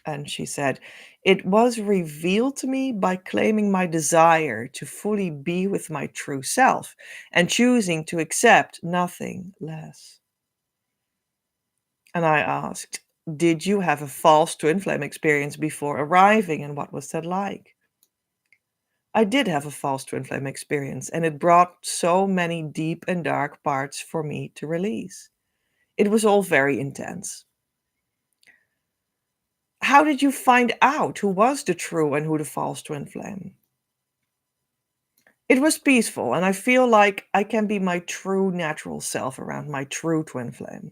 And she said, it was revealed to me by claiming my desire to fully be with my true self and choosing to accept nothing less. And I asked, did you have a false twin flame experience before arriving, and what was that like? I did have a false twin flame experience, and it brought so many deep and dark parts for me to release. It was all very intense. How did you find out who was the true and who the false twin flame? It was peaceful, and I feel like I can be my true natural self around my true twin flame.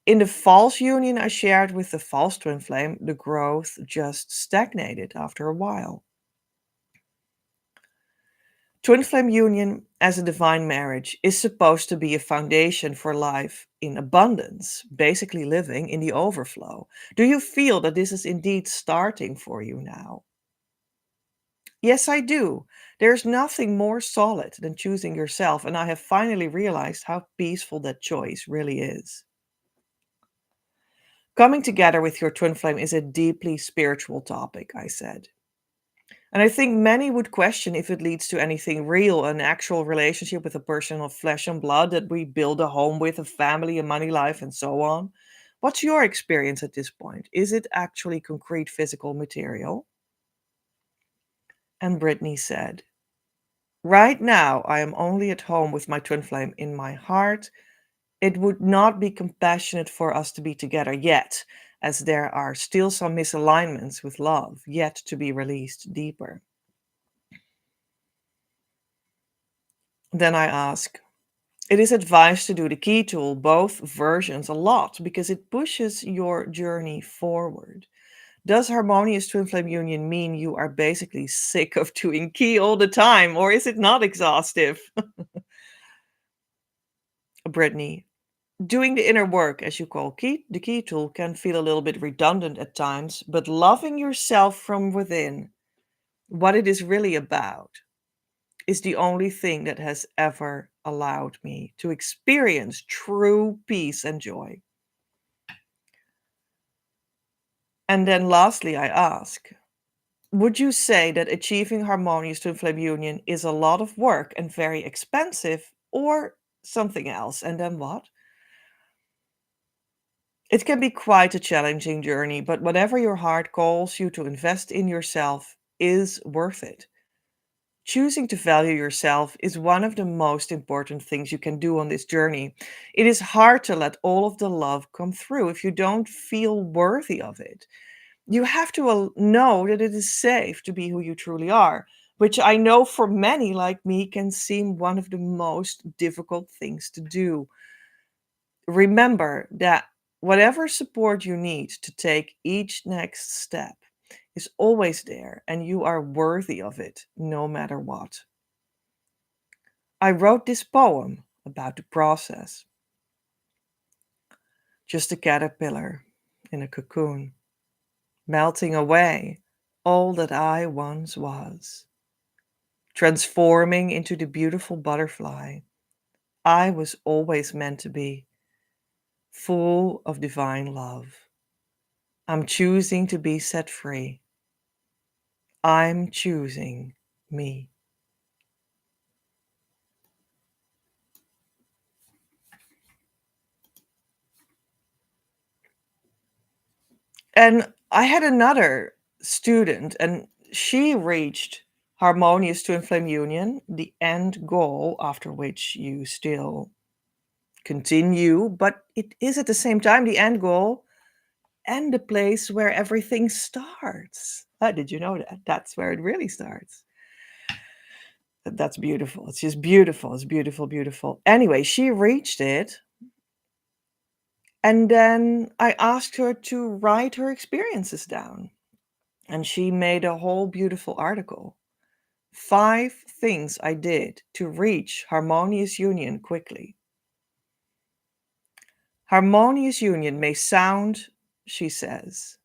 In the false union I shared with the false twin flame, the growth just stagnated after a while. Twin flame union as a divine marriage is supposed to be a foundation for life in abundance, basically living in the overflow. Do you feel that this is indeed starting for you now? Yes, I do. There's nothing more solid than choosing yourself, and I have finally realized how peaceful that choice really is. Coming together with your twin flame is a deeply spiritual topic, I said. And I think many would question if it leads to anything real, an actual relationship with a person of flesh and blood that we build a home with, a family, a money life, and so on. What's your experience at this point? Is it actually concrete physical material? And Brittany said, right now, I am only at home with my twin flame in my heart. It would not be compassionate for us to be together yet, as there are still some misalignments with love yet to be released deeper. Then I ask, it is advised to do the key tool, both versions, a lot because it pushes your journey forward. Does harmonious twin flame union mean you are basically sick of doing key all the time, or is it not exhaustive? Brittany, doing the inner work, as you call the key tool, can feel a little bit redundant at times, but loving yourself from within, what it is really about, is the only thing that has ever allowed me to experience true peace and joy. And then lastly, I ask, would you say that achieving harmonious twin flame union is a lot of work and very expensive, or something else? And then what? It can be quite a challenging journey, but whatever your heart calls you to invest in yourself is worth it. Choosing to value yourself is one of the most important things you can do on this journey. It is hard to let all of the love come through if you don't feel worthy of it. You have to know that it is safe to be who you truly are, which I know for many like me can seem one of the most difficult things to do. Remember that whatever support you need to take each next step is always there, and you are worthy of it no matter what. I wrote this poem about the process. Just a caterpillar in a cocoon, melting away all that I once was, transforming into the beautiful butterfly I was always meant to be, full of divine love. I'm choosing to be set free. I'm choosing me. And I had another student, and she reached harmonious twin flame union, the end goal after which you still continue, but it is at the same time the end goal and the place where everything starts. Did you know that? That's where it really starts. That's beautiful. It's just beautiful. It's beautiful, beautiful. Anyway, she reached it. And then I asked her to write her experiences down. And she made a whole beautiful article. 5 things I did to reach harmonious union quickly. Harmonious union may sound, she says,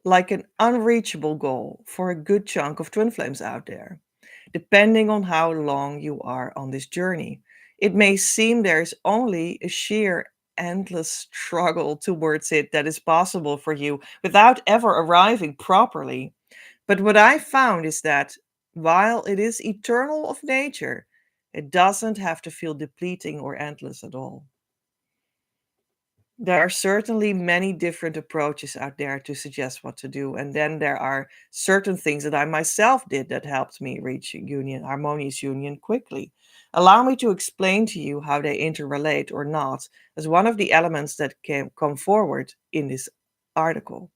like an unreachable goal for a good chunk of twin flames out there, depending on how long you are on this journey. It may seem there is only a sheer endless struggle towards it that is possible for you without ever arriving properly. But what I found is that while it is eternal of nature, it doesn't have to feel depleting or endless at all. There are certainly many different approaches out there to suggest what to do. And then there are certain things that I myself did that helped me reach harmonious union quickly. Allow me to explain to you how they interrelate or not, as one of the elements that can come forward in this article.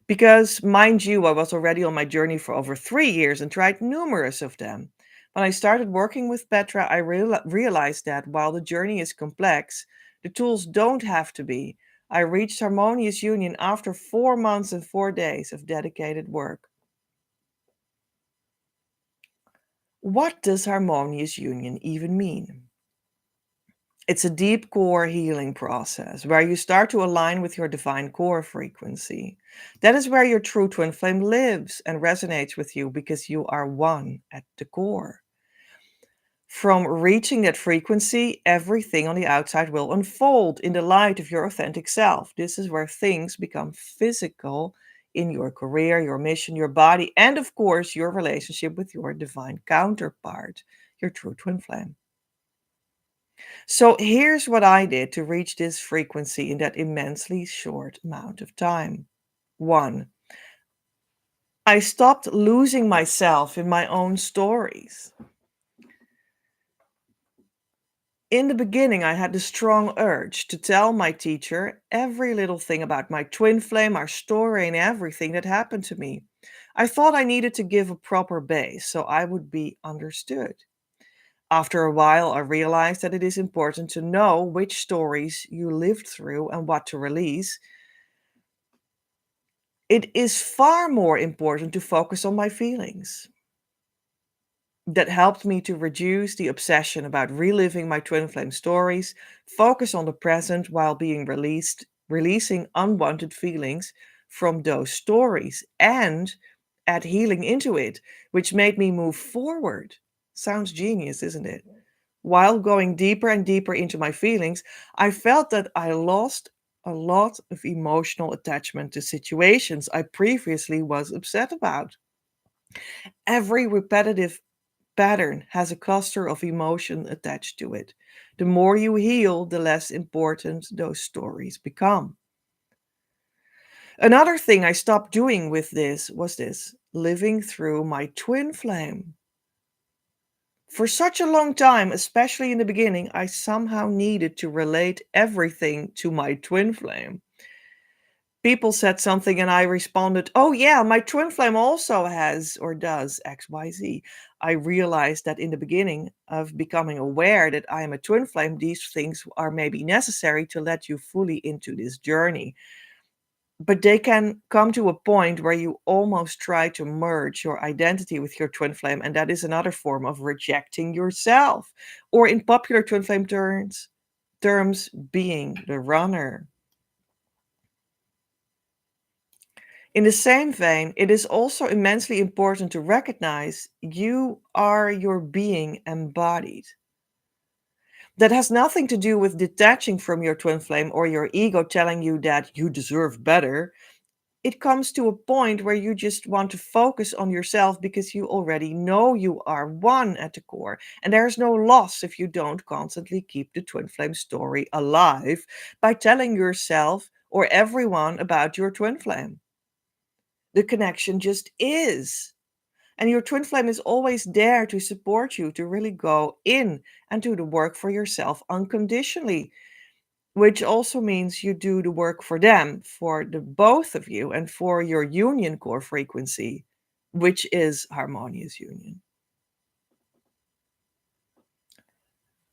Because, mind you, I was already on my journey for over 3 years and tried numerous of them. When I started working with Petra, I realized that while the journey is complex, the tools don't have to be. I reached harmonious union after 4 months and 4 days of dedicated work. What does harmonious union even mean? It's a deep core healing process where you start to align with your divine core frequency. That is where your true twin flame lives and resonates with you because you are one at the core. From reaching that frequency, everything on the outside will unfold in the light of your authentic self. This is where things become physical in your career, your mission, your body, and of course, your relationship with your divine counterpart, your true twin flame. So here's what I did to reach this frequency in that immensely short amount of time. One, I stopped losing myself in my own stories. In the beginning, I had the strong urge to tell my teacher every little thing about my twin flame, our story, and everything that happened to me. I thought I needed to give a proper base so I would be understood. After a while, I realized that it is important to know which stories you lived through and what to release. It is far more important to focus on my feelings. That helped me to reduce the obsession about reliving my twin flame stories, focus on the present while releasing unwanted feelings from those stories, and add healing into it, which made me move forward. Sounds genius, isn't it? While going deeper and deeper into my feelings, I felt that I lost a lot of emotional attachment to situations I previously was upset about. Every repetitive pattern has a cluster of emotion attached to it. The more you heal, the less important those stories become. Another thing I stopped doing with this was this living through my twin flame. For such a long time, especially in the beginning, I somehow needed to relate everything to my twin flame. People said something and I responded, "Oh, yeah, my twin flame also has or does XYZ." I realized that in the beginning of becoming aware that I am a twin flame, these things are maybe necessary to let you fully into this journey. But they can come to a point where you almost try to merge your identity with your twin flame, and that is another form of rejecting yourself, or in popular twin flame terms being the runner. In the same vein, it is also immensely important to recognize you are your being embodied. That has nothing to do with detaching from your twin flame or your ego telling you that you deserve better. It comes to a point where you just want to focus on yourself because you already know you are one at the core. And there's no loss if you don't constantly keep the twin flame story alive by telling yourself or everyone about your twin flame. The connection just is. And your twin flame is always there to support you to really go in and do the work for yourself unconditionally, which also means you do the work for them, for the both of you, and for your union core frequency, which is harmonious union.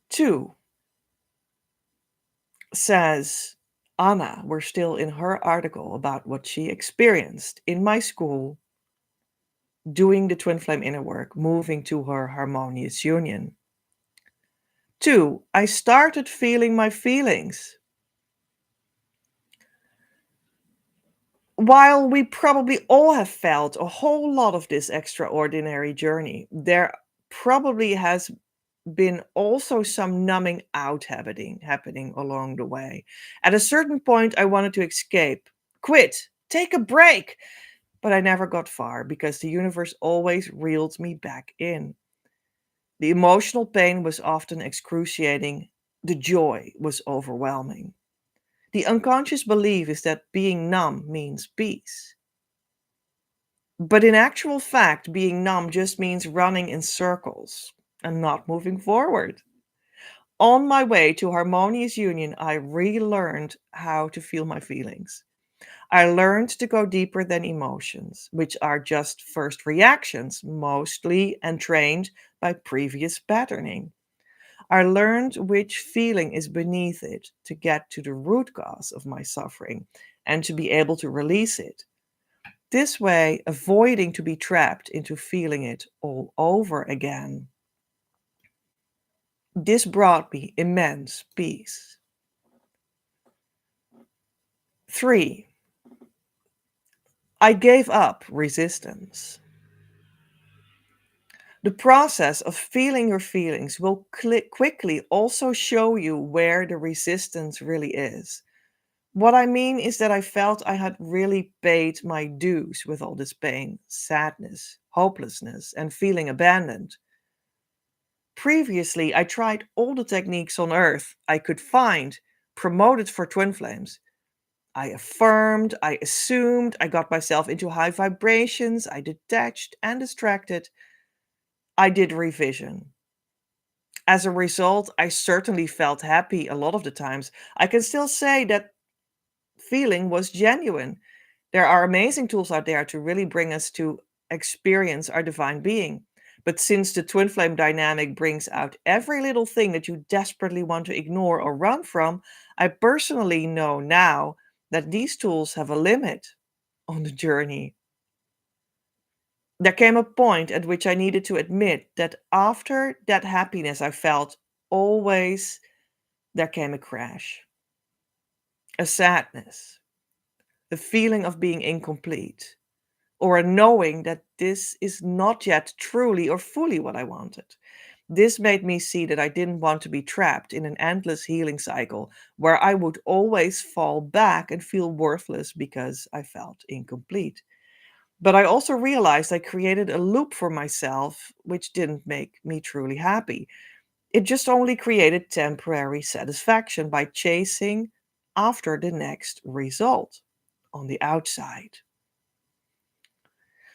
Two, says Anna, we're still in her article about what she experienced in my school doing the twin flame inner work, moving to her harmonious union. Two, I started feeling my feelings. While we probably all have felt a whole lot of this extraordinary journey, there probably has been also some numbing out happening along the way. At a certain point, I wanted to escape, quit, take a break, but I never got far because the universe always reeled me back in. The emotional pain was often excruciating, the joy was overwhelming. The unconscious belief is that being numb means peace. But in actual fact, being numb just means running in circles and not moving forward. On my way to harmonious union, I relearned how to feel my feelings. I learned to go deeper than emotions, which are just first reactions, mostly entrained by previous patterning. I learned which feeling is beneath it to get to the root cause of my suffering and to be able to release it. This way, avoiding to be trapped into feeling it all over again. This brought me immense peace. Three, I gave up resistance. The process of feeling your feelings will quickly also show you where the resistance really is. What I mean is that I felt I had really paid my dues with all this pain, sadness, hopelessness, and feeling abandoned. Previously, I tried all the techniques on earth I could find, promoted for twin flames. I affirmed, I assumed, I got myself into high vibrations, I detached and distracted, I did revision. As a result, I certainly felt happy a lot of the times. I can still say that feeling was genuine. There are amazing tools out there to really bring us to experience our divine being. But since the twin flame dynamic brings out every little thing that you desperately want to ignore or run from, I personally know now that these tools have a limit on the journey. There came a point at which I needed to admit that after that happiness I felt, always there came a crash, a sadness, the feeling of being incomplete, or a knowing that this is not yet truly or fully what I wanted. This made me see that I didn't want to be trapped in an endless healing cycle where I would always fall back and feel worthless because I felt incomplete. But I also realized I created a loop for myself which didn't make me truly happy. It just only created temporary satisfaction by chasing after the next result on the outside.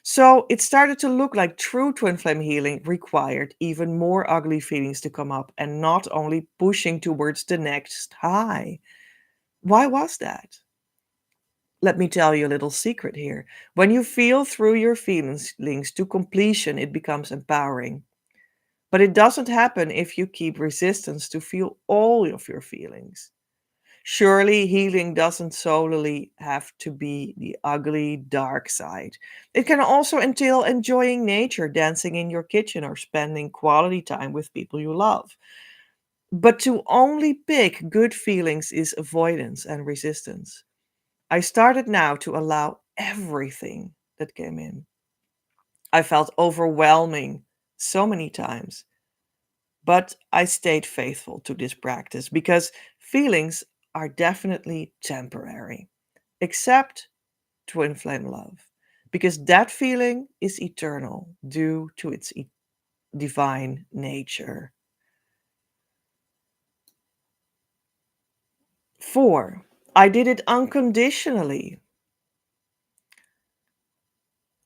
So it started to look like true twin flame healing required even more ugly feelings to come up and not only pushing towards the next high. Why was that? Let me tell you a little secret here. When you feel through your feelings to completion, it becomes empowering. But it doesn't happen if you keep resistance to feel all of your feelings. Surely healing doesn't solely have to be the ugly, dark side. It can also entail enjoying nature, dancing in your kitchen, or spending quality time with people you love. But to only pick good feelings is avoidance and resistance. I started now to allow everything that came in. I felt overwhelming so many times, but I stayed faithful to this practice because feelings are definitely temporary, except twin flame love, because that feeling is eternal due to its divine nature. 4. I did it unconditionally.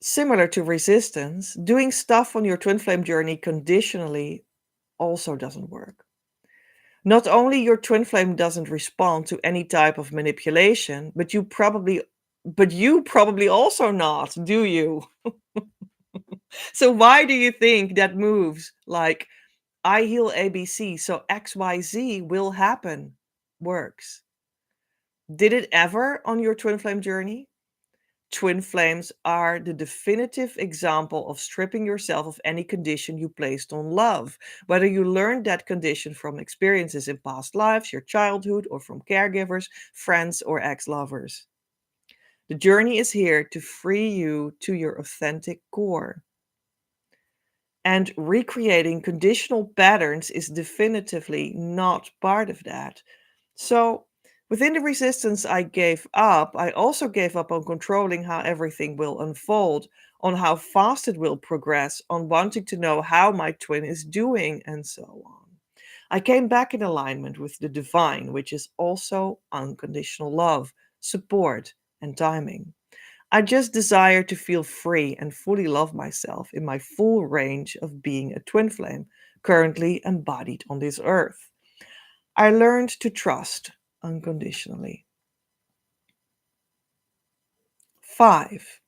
Similar to resistance, doing stuff on your twin flame journey conditionally also doesn't work. Not only your twin flame doesn't respond to any type of manipulation, but you probably also not, do you? So why do you think that moves like I heal ABC so XYZ will happen works? Did it ever on your twin flame journey? Twin flames are the definitive example of stripping yourself of any condition you placed on love, whether you learned that condition from experiences in past lives, your childhood, or from caregivers, friends, or ex lovers. The journey is here to free you to your authentic core. And recreating conditional patterns is definitively not part of that. So, within the resistance I gave up, I also gave up on controlling how everything will unfold, on how fast it will progress, on wanting to know how my twin is doing, and so on. I came back in alignment with the divine, which is also unconditional love, support, and timing. I just desire to feel free and fully love myself in my full range of being a twin flame, currently embodied on this earth. I learned to trust unconditionally. 5.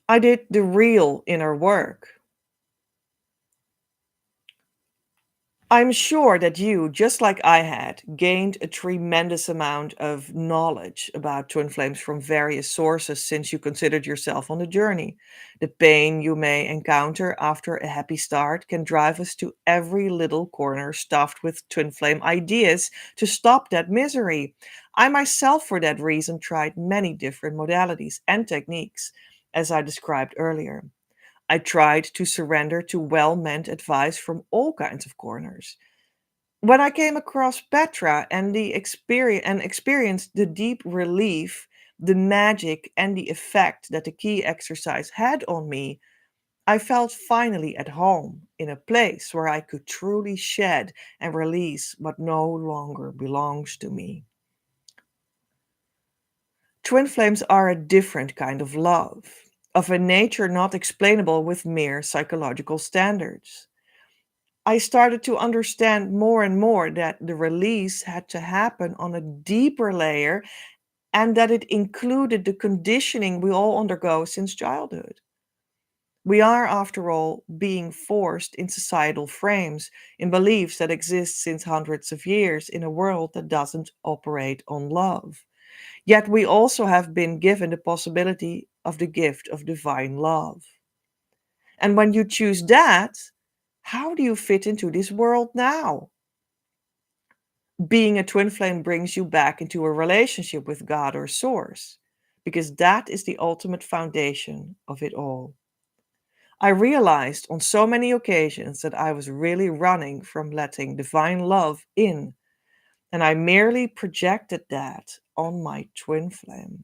I did the real inner work. I'm sure that you, just like I had, gained a tremendous amount of knowledge about twin flames from various sources since you considered yourself on the journey. The pain you may encounter after a happy start can drive us to every little corner stuffed with twin flame ideas to stop that misery. I myself, for that reason, tried many different modalities and techniques, as I described earlier. I tried to surrender to well meant advice from all kinds of corners. When I came across Petra and the experience and experienced the deep relief, the magic, and the effect that the key exercise had on me, I felt finally at home in a place where I could truly shed and release what no longer belongs to me. Twin flames are a different kind of love, of a nature not explainable with mere psychological standards. I started to understand more and more that the release had to happen on a deeper layer and that it included the conditioning we all undergo since childhood. We are, after all, being forced in societal frames, in beliefs that exist since hundreds of years in a world that doesn't operate on love. Yet we also have been given the possibility of the gift of divine love. And when you choose that, how do you fit into this world now? Being a twin flame brings you back into a relationship with God or Source, because that is the ultimate foundation of it all. I realized on so many occasions that I was really running from letting divine love in, and I merely projected that on my twin flame.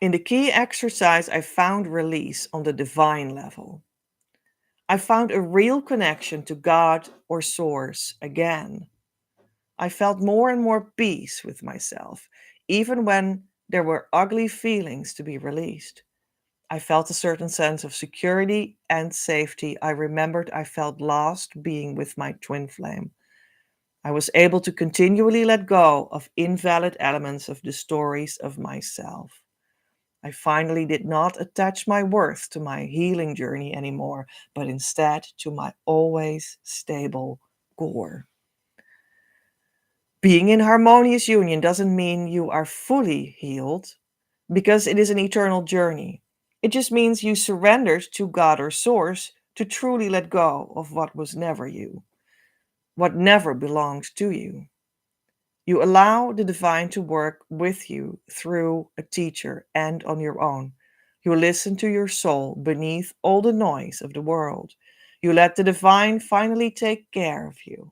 In the key exercise, I found release on the divine level. I found a real connection to God or Source again. I felt more and more peace with myself, even when there were ugly feelings to be released. I felt a certain sense of security and safety. I remembered I felt lost being with my twin flame. I was able to continually let go of invalid elements of the stories of myself. I finally did not attach my worth to my healing journey anymore, but instead to my always stable core. Being in harmonious union doesn't mean you are fully healed, because it is an eternal journey. It just means you surrendered to God or Source to truly let go of what was never you, what never belonged to you. You allow the divine to work with you through a teacher and on your own. You listen to your soul beneath all the noise of the world. You let the divine finally take care of you.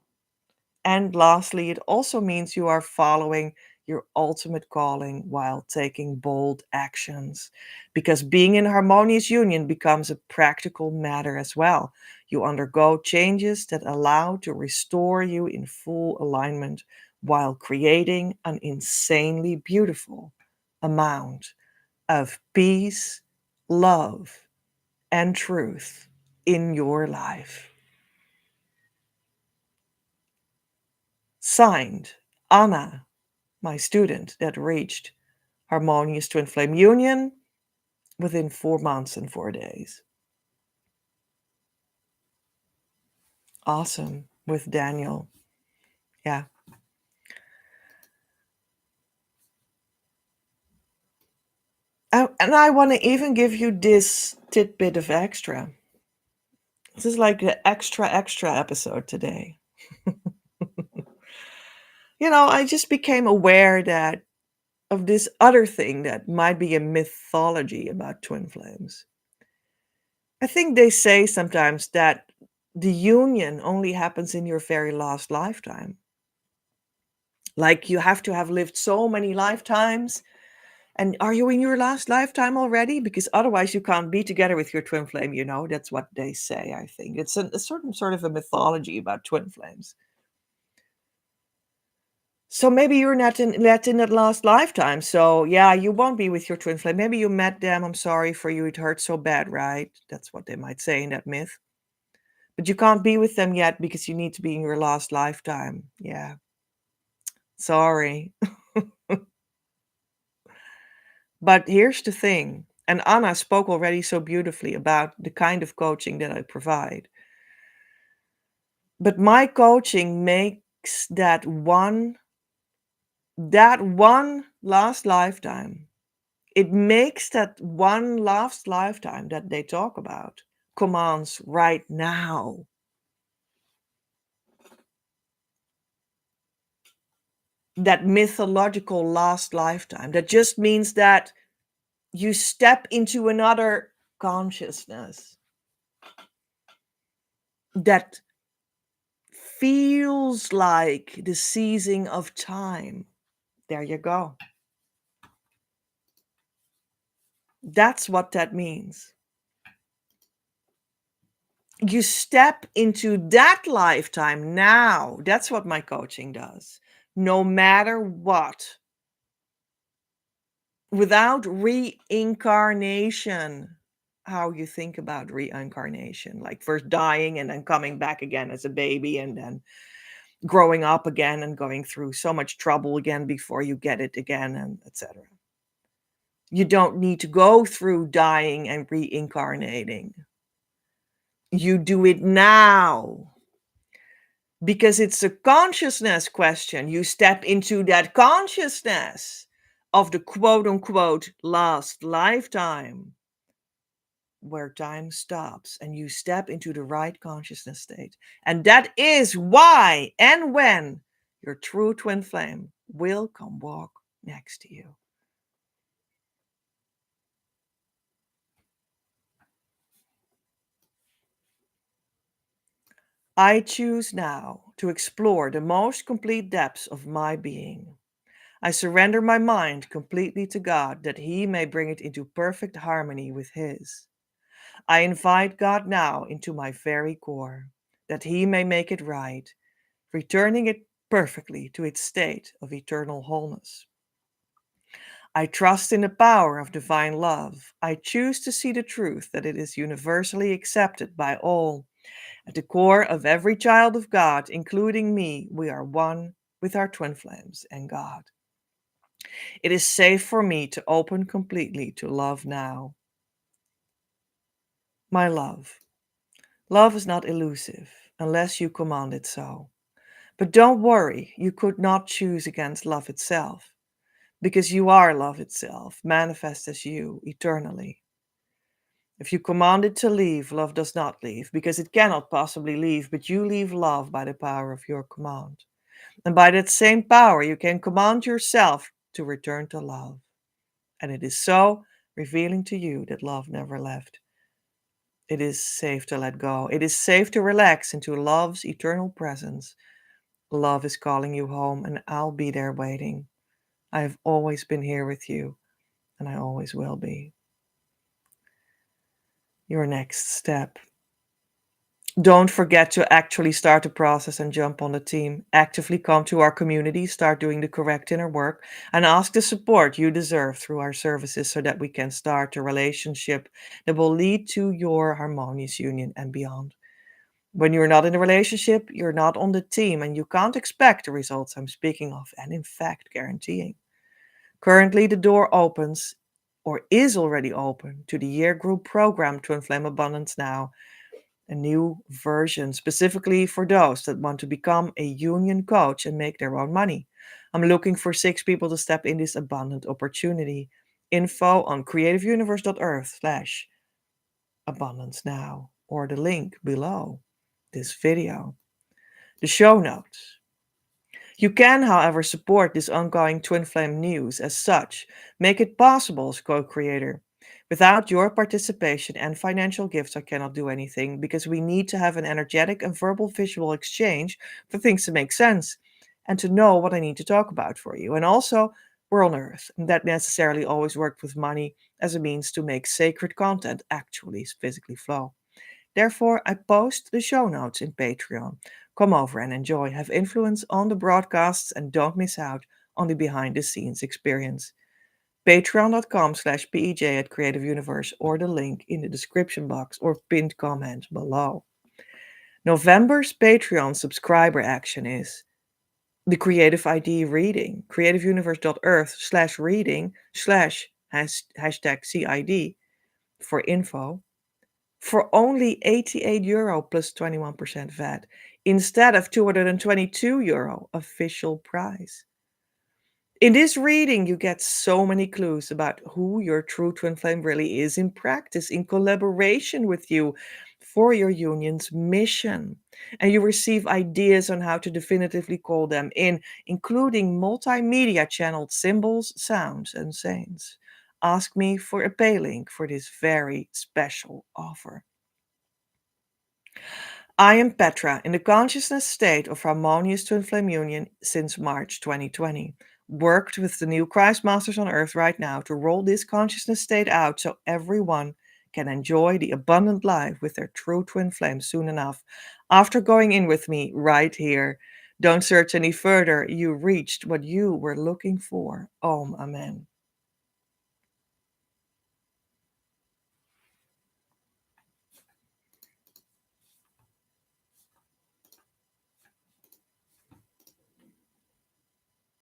And lastly, it also means you are following your ultimate calling while taking bold actions. Because being in harmonious union becomes a practical matter as well. You undergo changes that allow to restore you in full alignment while creating an insanely beautiful amount of peace, love, and truth in your life. Signed, Anna, my student that reached harmonious twin flame union within 4 months and 4 days. Awesome with Daniel. Yeah. And I want to even give you this tidbit of extra. This is like the extra episode today. I just became aware that of this other thing that might be a mythology about twin flames. I think they say sometimes that the union only happens in your very last lifetime. Like you have to have lived so many lifetimes. And are you in your last lifetime already? Because otherwise you can't be together with your twin flame, That's what they say, I think. It's a certain sort of a mythology about twin flames. So maybe you're not in that last lifetime. So yeah, you won't be with your twin flame. Maybe you met them. I'm sorry for you. It hurt so bad, right? That's what they might say in that myth. But you can't be with them yet because you need to be in your last lifetime. Yeah. Sorry. But here's the thing, and Anna spoke already so beautifully about the kind of coaching that I provide. But my coaching makes that one last lifetime. It makes that one last lifetime that they talk about commands right now. That mythological last lifetime. That just means that you step into another consciousness. that feels like the seizing of time. There you go. That's what that means. You step into that lifetime now. That's what my coaching does. No matter what. Without reincarnation, how you think about reincarnation, like first dying and then coming back again as a baby and then growing up again and going through so much trouble again before you get it again, and etc. You don't need to go through dying and reincarnating. You do it now because it's a consciousness question. You step into that consciousness of the quote unquote last lifetime where time stops and you step into the right consciousness state. And that is why and when your true twin flame will come walk next to you. I choose now to explore the most complete depths of my being. I surrender my mind completely to God that He may bring it into perfect harmony with His. I invite God now into my very core, that He may make it right, returning it perfectly to its state of eternal wholeness. I trust in the power of divine love. I choose to see the truth that it is universally accepted by all. At the core of every child of God, including me, we are one with our twin flames and God. It is safe for me to open completely to love now. My love. Love is not elusive unless you command it so. But don't worry, you could not choose against love itself, because you are love itself, manifest as you eternally. If you command it to leave, love does not leave, because it cannot possibly leave, but you leave love by the power of your command. And by that same power, you can command yourself to return to love. And it is so revealing to you that love never left. It is safe to let go. It is safe to relax into love's eternal presence. Love is calling you home, and I'll be there waiting. I have always been here with you, and I always will be. Your next step. Don't forget to actually start the process and jump on the team. Actively come to our community, start doing the correct inner work, and ask the support you deserve through our services so that we can start a relationship that will lead to your harmonious union and beyond. When you're not in a relationship, you're not on the team, and you can't expect the results I'm speaking of, and in fact, guaranteeing. Currently, the door opens, or is already open, to the year group program Twin Flame Abundance Now, a new version specifically for those that want to become a union coach and make their own money. I'm looking for 6 people to step in this abundant opportunity. Info on creativeuniverse.earth/abundance now, or the link below this video. The show notes. You can, however, support this ongoing Twin Flame news as such. Make it possible as co-creator. Without your participation and financial gifts, I cannot do anything because we need to have an energetic and verbal visual exchange for things to make sense and to know what I need to talk about for you. And also, we're on Earth, and that necessarily always worked with money as a means to make sacred content actually physically flow. Therefore, I post the show notes in Patreon. Come over and enjoy, have influence on the broadcasts, and don't miss out on the behind the scenes experience. Patreon.com/PEJ at Creative Universe, or the link in the description box or pinned comment below. November's Patreon subscriber action is the Creative ID reading, creativeuniverse.earth/reading/#CID for info, for only €88 plus 21% VAT, instead of €222 official price. In this reading, you get so many clues about who your true twin flame really is in practice, in collaboration with you for your union's mission. And you receive ideas on how to definitively call them in, including multimedia channeled symbols, sounds, and sayings. Ask me for a pay link for this very special offer. I am Petra, in the consciousness state of harmonious twin flame union since March 2020. Worked with the new Christ Masters on Earth right now to roll this consciousness state out so everyone can enjoy the abundant life with their true twin flame soon enough. After going in with me right here, don't search any further. You reached what you were looking for. Om Amen.